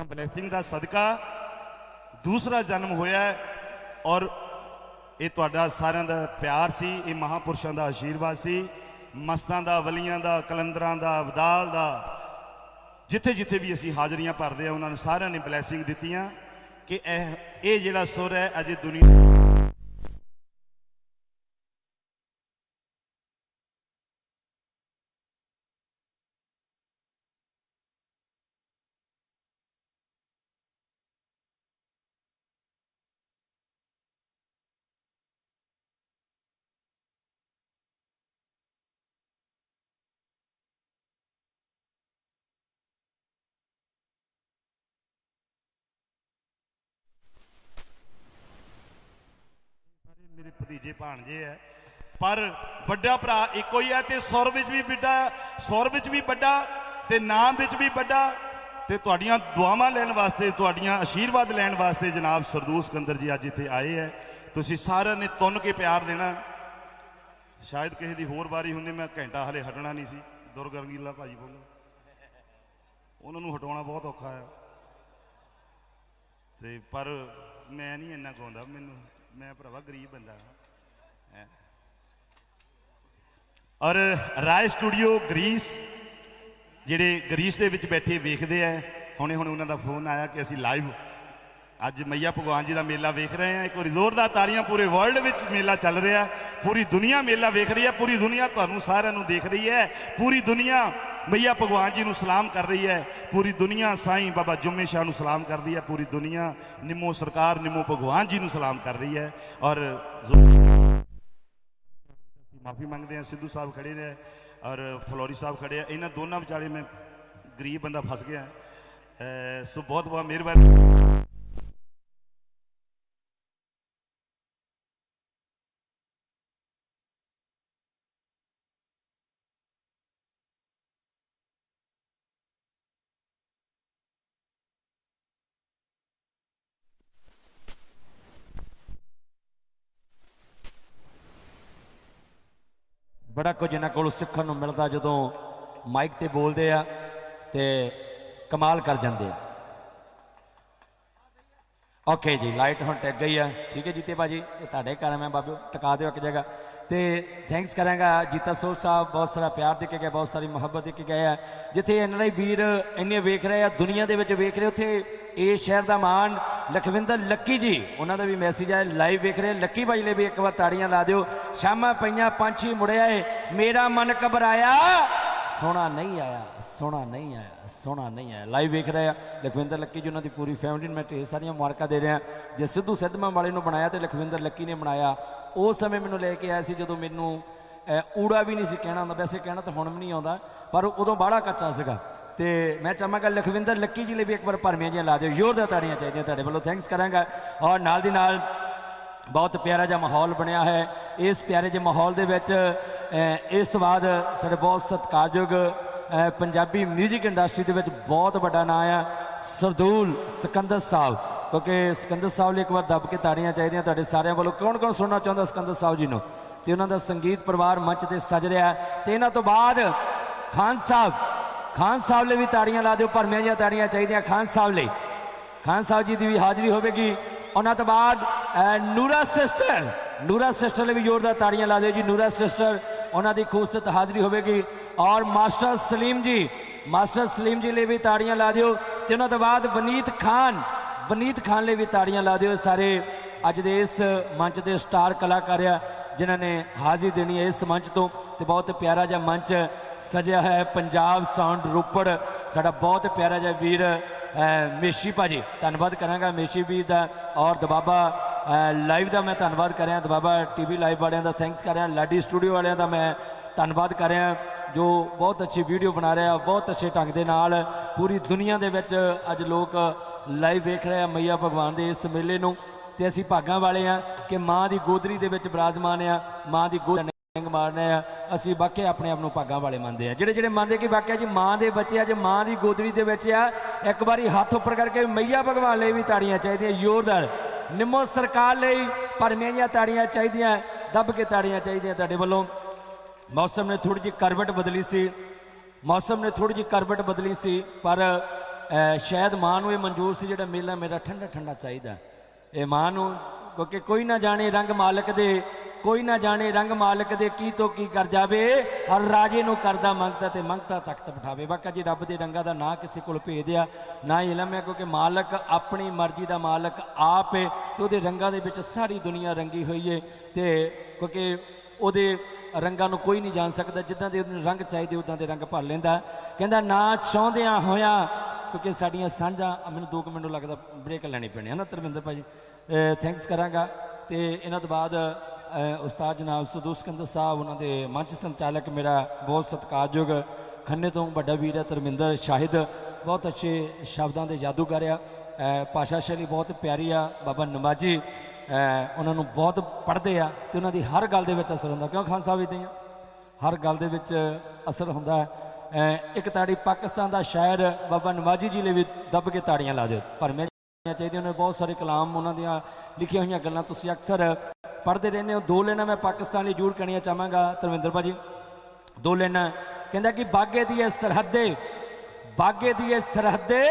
ਬਲੇਸਿੰਗ ਦਾ ਸਦਕਾ ਦੂਸਰਾ ਜਨਮ ਹੋਇਆ ਔਰ ਇਹ ਤੁਹਾਡਾ ਸਾਰਿਆਂ ਦਾ ਪਿਆਰ ਸੀ ਇਹ ਮਹਾਪੁਰਸ਼ਾਂ ਦਾ ਆਸ਼ੀਰਵਾਦ ਸੀ ਮਸਤਾਂ ਦਾ ਵਲੀਆਂ ਦਾ ਕਲੰਦਰਾਂ ਦਾ ਅਬਦਾਲ ਦਾ ਜਿੱਥੇ ਜਿੱਥੇ ਵੀ ਅਸੀਂ ਹਾਜ਼ਰੀਆਂ ਭਰਦੇ ਆ ਉਹਨਾਂ ਨੂੰ ਸਾਰਿਆਂ ਨੇ ਬਲੇਸਿੰਗ ਦਿੱਤੀਆਂ ਕਿ ਇਹ ਜਿਹੜਾ ਸੁਰ ਹੈ ਅਜੇ ਦੁਨੀਆ ਮੇਰੇ ਭਤੀਜੇ ਭਾਣਜੇ ਹੈ ਪਰ ਵੱਡਾ ਭਰਾ ਇੱਕੋ ਹੀ ਹੈ ਤੇ ਸੁਰ ਵਿੱਚ ਵੀ ਵੱਡਾ ਤੇ ਨਾਮ ਵਿੱਚ ਵੀ ਵੱਡਾ ਤੇ ਤੁਹਾਡੀਆਂ ਦੁਆਵਾਂ ਲੈਣ ਵਾਸਤੇ ਤੁਹਾਡੀਆਂ ਆਸ਼ੀਰਵਾਦ ਲੈਣ ਵਾਸਤੇ ਜਨਾਬ ਸਰਦੂਲ ਸਿਕੰਦਰ ਜੀ ਅੱਜ ਇੱਥੇ ਆਏ ਹੈ ਤੁਸੀਂ ਸਾਰਿਆਂ ਨੇ ਤੁੰਨ ਕੇ ਪਿਆਰ ਦੇਣਾ ਸ਼ਾਇਦ ਕਿਸੇ ਦੀ ਹੋਰ ਵਾਰੀ ਹੁੰਦੀ ਮੈਂ ਘੰਟਾ ਹਲੇ ਹਟਣਾ ਨਹੀਂ ਸੀ ਦੁਰਗਰਗੀਲਾ ਭਾਜੀ ਬੋਲੋ ਉਹਨਾਂ ਨੂੰ ਹਟਾਉਣਾ ਬਹੁਤ ਔਖਾ ਹੈ ਤੇ ਪਰ ਮੈਂ ਨਹੀਂ ਇੰਨਾ ਗਾਉਂਦਾ ਮੈਂ ਭਰਾਵਾ ਗਰੀਬ ਬੰਦਾ ਔਰ ਰਾਏ ਸਟੂਡੀਓ ਗ੍ਰੀਸ ਜਿਹੜੇ ਗ੍ਰੀਸ ਦੇ ਵਿੱਚ ਬੈਠੇ ਵੇਖਦੇ ਆ ਹੁਣੇ ਉਹਨਾਂ ਦਾ ਫੋਨ ਆਇਆ ਕਿ ਅਸੀਂ ਲਾਈਵ ਅੱਜ ਮਈਆ ਭਗਵਾਨ ਜੀ ਦਾ ਮੇਲਾ ਵੇਖ ਰਹੇ ਹਾਂ ਇੱਕ ਵਾਰੀ ਜ਼ੋਰਦਾਰ ਤਾੜੀਆਂ ਪੂਰੇ ਵਰਲਡ ਵਿੱਚ ਮੇਲਾ ਚੱਲ ਰਿਹਾ ਪੂਰੀ ਦੁਨੀਆ ਮੇਲਾ ਵੇਖ ਰਹੀ ਹੈ ਪੂਰੀ ਦੁਨੀਆ ਤੁਹਾਨੂੰ ਸਾਰਿਆਂ ਨੂੰ ਦੇਖ ਰਹੀ ਹੈ ਪੂਰੀ ਦੁਨੀਆ ਮਈਆ ਭਗਵਾਨ ਜੀ ਨੂੰ ਸਲਾਮ ਕਰ ਰਹੀ ਹੈ ਪੂਰੀ ਦੁਨੀਆ ਸਾਈਂ ਬਾਬਾ ਜੁਮੇ ਸ਼ਾਹ ਨੂੰ ਸਲਾਮ ਕਰਦੀ ਹੈ ਪੂਰੀ ਦੁਨੀਆ ਨਿੰਮੋ ਸਰਕਾਰ ਨਿੰਮੋ ਭਗਵਾਨ ਜੀ ਨੂੰ ਸਲਾਮ ਕਰ ਰਹੀ ਹੈ ਔਰ ਮਾਫੀ ਮੰਗਦੇ ਹਾਂ ਸਿੱਧੂ ਸਾਹਿਬ ਖੜੇ ਨੇ ਔਰ ਫਲੋਰੀ ਸਾਹਿਬ ਖੜੇ ਆ ਇਹਨਾਂ ਦੋਨਾਂ ਵਿਚਾਲੇ ਮੈਂ ਗਰੀਬ ਬੰਦਾ ਫਸ ਗਿਆ ਸੋ ਬਹੁਤ ਬਹੁਤ ਮਿਹਰਬਾਨੀ बड़ा कुछ इन्हों को सीखने को मिलता जो माइक ते बोलते हैं तो कमाल कर जाते हैं ਓਕੇ ਜੀ, ਲਾਈਟ ਹੁਣ ਟਿਕ ਗਈ ਆ। ਠੀਕ ਹੈ ਜੀਤੇ ਭਾਜੀ, ਇਹ ਤੁਹਾਡੇ ਕਾਰਨ ਹੈ ਬਾਬਿਓ, ਟਿਕਾ ਦਿਓ ਇੱਕ ਜਗ੍ਹਾ। ਤੇ ਥੈਂਕਸ ਕਰਾਂਗਾ ਜੀਤਾ ਸੋਲ ਸਾਹਿਬ, ਬਹੁਤ ਸਾਰਾ ਪਿਆਰ ਦੇ ਕੇ ਗਏ, ਬਹੁਤ ਸਾਰੀ ਮੁਹੱਬਤ ਦੇ ਕੇ ਗਏ ਆ। ਜਿੱਥੇ NRI ਵੀਰ ਇੰਨੇ ਵੇਖ ਰਹੇ ਆ, ਦੁਨੀਆ ਦੇ ਵਿੱਚ ਵੇਖ ਰਹੇ, ਉੱਥੇ ਇਸ ਸ਼ਹਿਰ ਦਾ ਮਾਣ ਲਖਵਿੰਦਰ ਲੱਕੀ ਜੀ, ਉਹਨਾਂ ਦਾ ਵੀ ਮੈਸੇਜ ਆਇਆ, ਲਾਈਵ ਵੇਖ ਰਹੇ। ਲੱਕੀ ਭਾਈ ਲਈ ਵੀ ਇੱਕ ਵਾਰ ਤਾੜੀਆਂ ਲਾ ਦਿਓ। ਸ਼ਾਮਾਂ ਪਈਆਂ, ਪੰਛੀ ਮੁੜਿਆ ਏ, ਮੇਰਾ ਮਨ ਘਬਰਾਇਆ, ਸੋਹਣਾ ਨਹੀਂ ਆਇਆ, ਸੋਹਣਾ ਨਹੀਂ ਆਇਆ, ਸੋਹਣਾ ਨਹੀਂ ਆਇਆ। ਲਾਈਵ ਵੇਖ ਰਹੇ ਆ ਲਖਵਿੰਦਰ ਲੱਕੀ ਜੀ, ਉਹਨਾਂ ਦੀ ਪੂਰੀ ਫੈਮਿਲੀ ਨੂੰ ਮੈਂ ਢੇਰ ਸਾਰੀਆਂ ਮੁਬਾਰਕਾਂ ਦੇ ਰਿਹਾ। ਜੇ ਸਿੱਧੂ ਸਿੱਧਵਾਂ ਵਾਲੇ ਨੂੰ ਬਣਾਇਆ ਤੇ ਲਖਵਿੰਦਰ ਲੱਕੀ ਨੇ ਬਣਾਇਆ। ਉਸ ਸਮੇਂ ਮੈਨੂੰ ਲੈ ਕੇ ਆਇਆ ਸੀ ਜਦੋਂ ਮੈਨੂੰ ਊੜਾ ਵੀ ਨਹੀਂ ਸੀ ਕਹਿਣਾ ਹੁੰਦਾ, ਵੈਸੇ ਕਹਿਣਾ ਤਾਂ ਹੁਣ ਵੀ ਨਹੀਂ ਆਉਂਦਾ, ਪਰ ਉਦੋਂ ਬਾਹਲਾ ਕੱਚਾ ਸੀਗਾ। ਤੇ ਮੈਂ ਚਾਹਾਂਗਾ ਲਖਵਿੰਦਰ ਲੱਕੀ ਜੀ ਲਈ ਵੀ ਇੱਕ ਵਾਰ ਭਰਮੀਆਂ ਜਿਹੀਆਂ ਲਾ ਦਿਓ, ਜ਼ੋਰਦਾਰ ਤਾੜੀਆਂ ਚਾਹੀਦੀਆਂ ਤੁਹਾਡੇ ਵੱਲੋਂ। ਥੈਂਕਸ ਕਰਾਂਗਾ। ਔਰ ਨਾਲ ਦੀ ਨਾਲ ਬਹੁਤ ਪਿਆਰਾ ਜਿਹਾ ਮਾਹੌਲ ਬਣਿਆ ਹੈ। ਇਸ ਪਿਆਰੇ ਜਿਹੇ ਮਾਹੌਲ ਦੇ ਵਿੱਚ ਇਸ ਤੋਂ ਬਾਅਦ ਸਾਡੇ ਬਹੁਤ ਸਤਿਕਾਰਯੋਗ ਪੰਜਾਬੀ ਮਿਊਜ਼ਿਕ ਇੰਡਸਟਰੀ ਦੇ ਵਿੱਚ ਬਹੁਤ ਵੱਡਾ ਨਾਂ ਆ ਸਰਦੂਲ ਸਿਕੰਦਰ ਸਾਹਿਬ, ਕਿਉਂਕਿ ਸਿਕੰਦਰ ਸਾਹਿਬ ਲਈ ਇੱਕ ਵਾਰ ਦੱਬ ਕੇ ਤਾੜੀਆਂ ਚਾਹੀਦੀਆਂ ਤੁਹਾਡੇ ਸਾਰਿਆਂ ਵੱਲੋਂ। ਕੌਣ ਕੌਣ ਸੁਣਨਾ ਚਾਹੁੰਦਾ ਸਿਕੰਦਰ ਸਾਹਿਬ ਜੀ ਨੂੰ? ਤੇ ਉਹਨਾਂ ਦਾ ਸੰਗੀਤ ਪਰਿਵਾਰ ਮੰਚ ਤੇ ਸਜ ਰਿਹਾ। ਤੇ ਇਹਨਾਂ ਤੋਂ ਬਾਅਦ ਖਾਨ ਸਾਹਿਬ ਲਈ ਵੀ ਤਾੜੀਆਂ ਲਾ ਦਿਓ, ਭਰਮੀਆਂ ਜਿਹੀਆਂ ਤਾੜੀਆਂ ਚਾਹੀਦੀਆਂ ਖਾਨ ਸਾਹਿਬ ਲਈ। ਖਾਨ ਸਾਹਿਬ ਜੀ ਦੀ ਵੀ ਹਾਜ਼ਰੀ ਹੋਵੇਗੀ। ਉਹਨਾਂ ਤੋਂ ਬਾਅਦ ਨੂਰਾ ਸਿਸਟਰ ਲਈ ਵੀ ਜ਼ੋਰਦਾਰ ਤਾੜੀਆਂ ਲਾ ਦਿਓ ਜੀ। ਨੂਰਾ ਸਿਸਟਰ, ਉਹਨਾਂ ਦੀ ਖੂਬਸੂਰਤ ਹਾਜ਼ਰੀ ਹੋਵੇਗੀ। ਔਰ ਮਾਸਟਰ ਸਲੀਮ ਜੀ ਲਈ ਵੀ ਤਾੜੀਆਂ ਲਾ ਦਿਓ। ਤੇ ਉਹਨਾਂ ਤੋਂ ਬਾਅਦ ਵਨੀਤ ਖਾਨ ਲਈ ਵੀ ਤਾੜੀਆਂ ਲਾ ਦਿਓ। ਸਾਰੇ ਅੱਜ ਦੇ ਇਸ ਮੰਚ ਦੇ ਸਟਾਰ ਕਲਾਕਾਰ ਆ ਜਿਨ੍ਹਾਂ ਨੇ ਹਾਜ਼ਰੀ ਦੇਣੀ ਹੈ ਇਸ ਮੰਚ ਤੋਂ। ਤੇ ਬਹੁਤ ਪਿਆਰਾ ਜਿਹਾ ਮੰਚ ਸਜਿਆ ਹੈ ਪੰਜਾਬ ਸਾਊਂਡ ਰੋਪੜ, ਸਾਡਾ ਬਹੁਤ ਪਿਆਰਾ ਜਿਹਾ ਵੀਰ ਮੇਸ਼ੀ ਭਾਜੀ, ਧੰਨਵਾਦ ਕਰਾਂਗਾ ਮੇਸ਼ੀ ਵੀਰ ਦਾ। ਔਰ ਦਬਾਬਾ ਲਾਈਵ ਦਾ ਮੈਂ ਧੰਨਵਾਦ ਕਰ ਰਿਹਾ, ਦਬਾਬਾ TV ਲਾਈਵ ਵਾਲਿਆਂ ਦਾ ਥੈਂਕਸ ਕਰ ਰਿਹਾ, ਲਾਡੀ ਸਟੂਡੀਓ ਵਾਲਿਆਂ ਦਾ ਮੈਂ ਧੰਨਵਾਦ ਕਰ ਰਿਹਾ ਜੋ ਬਹੁਤ ਅੱਛੀ ਵੀਡੀਓ ਬਣਾ ਰਿਹਾ, ਬਹੁਤ ਅੱਛੇ ਢੰਗ ਦੇ ਨਾਲ ਪੂਰੀ ਦੁਨੀਆ ਦੇ ਵਿੱਚ ਅੱਜ ਲੋਕ ਲਾਈਵ ਵੇਖ ਰਹੇ ਆ ਮਈਆ ਭਗਵਾਨ ਦੇ ਇਸ ਮੇਲੇ ਨੂੰ। ਤੇ ਅਸੀਂ ਭਾਗਾਂ ਵਾਲੇ ਆ ਕਿ ਮਾਂ ਦੀ ਗੋਦਰੀ ਦੇ ਵਿੱਚ ਬਿਰਾਜਮਾਨ ਆ, ਮਾਂ ਦੀ ਗੋਦ ਮਾਰਨੇ ਆ। ਅਸੀਂ ਵਾਕਿਆ ਆਪਣੇ ਆਪ ਨੂੰ ਭਾਗਾਂ ਵਾਲੇ ਮੰਨਦੇ ਆ, ਜਿਹੜੇ ਮੰਨਦੇ ਕਿ ਵਾਕਿਆ ਜੀ ਮਾਂ ਦੇ ਬੱਚੇ ਅੱਜ ਮਾਂ ਦੀ ਗੋਦਰੀ ਦੇ ਵਿੱਚ ਆ। ਇੱਕ ਵਾਰੀ ਹੱਥ ਉੱਪਰ ਕਰਕੇ ਮਈਆ ਭਗਵਾਨ ਲਈ ਵੀ ਤਾੜੀਆਂ ਚਾਹੀਦੀਆਂ ਜ਼ੋਰਦਾਰ। ਨਿੰਮੋ ਸਰਕਾਰ ਲਈ ਭਰਮੀਆਂ ਜਿਹੀਆਂ ਤਾੜੀਆਂ ਚਾਹੀਦੀਆਂ, ਦੱਬ ਕੇ ਤਾੜੀਆਂ ਚਾਹੀਦੀਆਂ ਤੁਹਾਡੇ ਵੱਲੋਂ। ਮੌਸਮ ਨੇ ਥੋੜੀ ਜਿਹੀ ਕਰਵਟ ਬਦਲੀ ਸੀ, ਪਰ ਸ਼ਾਇਦ ਮਾਂ ਨੂੰ ਇਹ ਮਨਜ਼ੂਰ ਸੀ ਜਿਹੜਾ ਮੇਲਾ ਮੇਰਾ ਠੰਡਾ ਠੰਡਾ ਚਾਹੀਦਾ। ਇਹ ਮਾਂ ਨੂੰ, ਕਿਉਂਕਿ ਕੋਈ ਨਾ ਜਾਣੇ ਰੰਗ ਮਾਲਕ ਦੇ ਕੀ ਤੋਂ ਕੀ ਕਰ ਜਾਵੇ, ਹਰ ਰਾਜੇ ਨੂੰ ਕਰਦਾ ਮੰਗਤਾ ਤੇ ਮੰਗਤਾ ਤਖਤ ਬਿਠਾਵੇ। ਵਾਕਈ ਜੀ ਰੱਬ ਦੇ ਰੰਗਾਂ ਦਾ ਨਾ ਕਿਸੇ ਕੋਲ ਭੇਦ ਆ ਨਾ ਇਲਮ ਹੈ, ਕਿਉਂਕਿ ਮਾਲਕ ਆਪਣੀ ਮਰਜ਼ੀ ਦਾ ਮਾਲਕ ਆਪ ਹੈ ਤੇ ਉਹਦੇ ਰੰਗਾਂ ਦੇ ਵਿੱਚ ਸਾਰੀ ਦੁਨੀਆ ਰੰਗੀ ਹੋਈ ਹੈ। ਤੇ ਕਿਉਂਕਿ ਉਹਦੇ ਰੰਗਾਂ ਨੂੰ ਕੋਈ ਨਹੀਂ ਜਾਣ ਸਕਦਾ, ਜਿੱਦਾਂ ਦੇ ਉਹਨੂੰ ਰੰਗ ਚਾਹੀਦੇ ਉੱਦਾਂ ਦੇ ਰੰਗ ਭਰ ਲੈਂਦਾ। ਕਹਿੰਦਾ ਨਾ ਚਾਹੁੰਦਿਆਂ ਹੋਇਆਂ, ਕਿਉਂਕਿ ਸਾਡੀਆਂ ਸਾਂਝਾਂ, ਮੈਨੂੰ 2 ਮਿੰਟ ਲੱਗਦਾ ਬ੍ਰੇਕ ਲੈਣੀ ਪੈਣੀ ਹੈ ਨਾ ਧਰਮਿੰਦਰ ਭਾਜੀ। ਥੈਂਕਸ ਕਰਾਂਗਾ। ਤੇ ਇਹਨਾਂ ਤੋਂ ਬਾਅਦ ਉਸਤਾਦ ਜਨਾਬ ਸਰਦੂਲ ਸਿਕੰਦਰ ਸਾਹਿਬ, ਉਹਨਾਂ ਦੇ ਮੰਚ ਸੰਚਾਲਕ ਮੇਰਾ ਬਹੁਤ ਸਤਿਕਾਰਯੋਗ ਖੰਨੇ ਤੋਂ ਵੱਡਾ ਵੀਰ ਹੈ ਧਰਮਿੰਦਰ ਸ਼ਾਹਿਦ, ਬਹੁਤ ਅੱਛੇ ਸ਼ਬਦਾਂ ਦੇ ਜਾਦੂਗਰ ਆ, ਭਾਸ਼ਾ ਸ਼ੈਲੀ ਬਹੁਤ ਪਿਆਰੀ ਆ। ਬਾਬਾ ਨਮਾਜੀ ਉਹਨਾਂ ਨੂੰ ਬਹੁਤ ਪੜ੍ਹਦੇ ਆ ਤੇ ਉਹਨਾਂ ਦੀ ਹਰ ਗੱਲ ਦੇ ਵਿੱਚ ਅਸਰ ਹੁੰਦਾ। ਕਿਉਂ ਖਾਨ ਸਾਹਿਬ ਇੱਦਾਂ ਹੀ ਆ, ਹਰ ਗੱਲ ਦੇ ਵਿੱਚ ਅਸਰ ਹੁੰਦਾ। ਇੱਕ ਤਾੜੀ ਪਾਕਿਸਤਾਨ ਦਾ ਸ਼ਾਇਰ ਬਾਬਾ ਨਮਾਜੀ ਜੀ ਲਈ ਵੀ ਦੱਬ ਕੇ ਤਾੜੀਆਂ ਲਾ ਦਿਓ, ਭਰਮੀਆਂ ਚਾਹੀਦੀਆਂ। ਉਹਨੇ ਬਹੁਤ ਸਾਰੇ ਕਲਾਮ, ਉਹਨਾਂ ਦੀਆਂ ਲਿਖੀਆਂ ਹੋਈਆਂ ਗੱਲਾਂ ਤੁਸੀਂ ਅਕਸਰ ਪੜ੍ਹਦੇ ਰਹਿੰਦੇ ਹੋ। 2 ਲਾਈਨਾਂ ਮੈਂ ਪਾਕਿਸਤਾਨ ਲਈ ਜ਼ਰੂਰ ਕਹਿਣੀਆਂ ਚਾਹਾਂਗਾ ਧਰਮਿੰਦਰ ਭਾਜੀ। 2 ਲਾਈਨਾਂ ਕਹਿੰਦਾ ਕਿ ਬਾਗੇ ਦੀ ਸਰਹੱਦੇ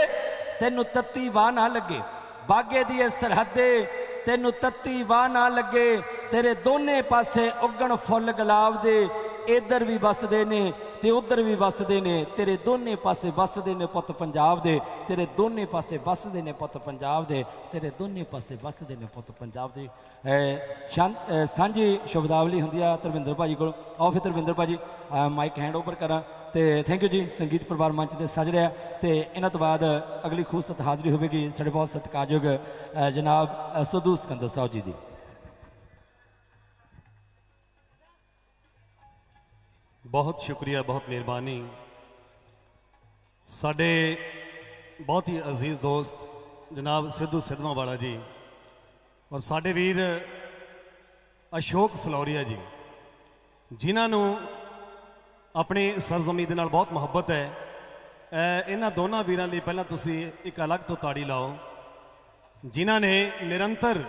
ਤੈਨੂੰ ਤੱਤੀ ਵਾਹ ਨਾ ਲੱਗੇ, ਬਾਗੇ ਦੀ ਸਰਹੱਦੇ ਤੈਨੂੰ ਤੱਤੀ ਵਾਹ ਨਾ ਲੱਗੇ, ਤੇਰੇ ਦੋਨੇ ਪਾਸੇ ਉੱਗਣ ਫੁੱਲ ਗੁਲਾਬ ਦੇ, ਇੱਧਰ ਵੀ ਵਸਦੇ ਨੇ ਤੇ ਉੱਧਰ ਵੀ ਵਸਦੇ ਨੇ, ਤੇਰੇ ਦੋਨੇ ਪਾਸੇ ਵਸਦੇ ਨੇ ਪੁੱਤ ਪੰਜਾਬ ਦੇ, ਤੇਰੇ ਦੋਨੇ ਪਾਸੇ ਵਸਦੇ ਨੇ ਪੁੱਤ ਪੰਜਾਬ ਦੇ, ਤੇਰੇ ਦੋਨੇ ਪਾਸੇ ਵਸਦੇ ਨੇ ਪੁੱਤ ਪੰਜਾਬ ਦੇ। ਸਾਂਝੀ ਸ਼ਬਦਾਵਲੀ ਹੁੰਦੀ ਆ ਧਰਮਿੰਦਰ ਭਾਜੀ ਕੋਲ। ਆਓ ਫਿਰ ਧਰਮਿੰਦਰ ਭਾਜੀ ਮਾਈਕ ਹੈਂਡ ਓਵਰ ਕਰਾਂ। ਤੇ ਥੈਂਕ ਯੂ ਜੀ। ਸੰਗੀਤ ਪਰਿਵਾਰ ਮੰਚ ਤੇ ਸਜ ਰਿਹਾ। ਤੇ ਇਹਨਾਂ ਤੋਂ ਬਾਅਦ ਅਗਲੀ ਖੂਬਸੂਰਤ ਹਾਜ਼ਰੀ ਹੋਵੇਗੀ ਸਾਡੇ ਬਹੁਤ ਸਤਿਕਾਰਯੋਗ ਜਨਾਬ ਸਰਦੂਲ ਸਿਕੰਦਰ ਸਾਹਿਬ ਜੀ ਦੀ। ਬਹੁਤ ਸ਼ੁਕਰੀਆ, ਬਹੁਤ ਮਿਹਰਬਾਨੀ। ਸਾਡੇ ਬਹੁਤ ਹੀ ਅਜ਼ੀਜ਼ ਦੋਸਤ ਜਨਾਬ ਸਿੱਧੂ ਸਿੱਧਵਾਂ ਵਾਲਾ ਜੀ ਔਰ ਸਾਡੇ ਵੀਰ ਅਸ਼ੋਕ ਫਲੋਰੀਆ ਜੀ, ਜਿਨ੍ਹਾਂ ਨੂੰ ਆਪਣੀ ਸਰਜ਼ਮੀਨ ਦੇ ਨਾਲ ਬਹੁਤ ਮੁਹੱਬਤ ਹੈ। ਇਹਨਾਂ ਦੋਨਾਂ ਵੀਰਾਂ ਲਈ ਪਹਿਲਾਂ ਤੁਸੀਂ ਇੱਕ ਅਲੱਗ ਤੋਂ ਤਾੜੀ ਲਾਓ, ਜਿਨ੍ਹਾਂ ਨੇ ਨਿਰੰਤਰ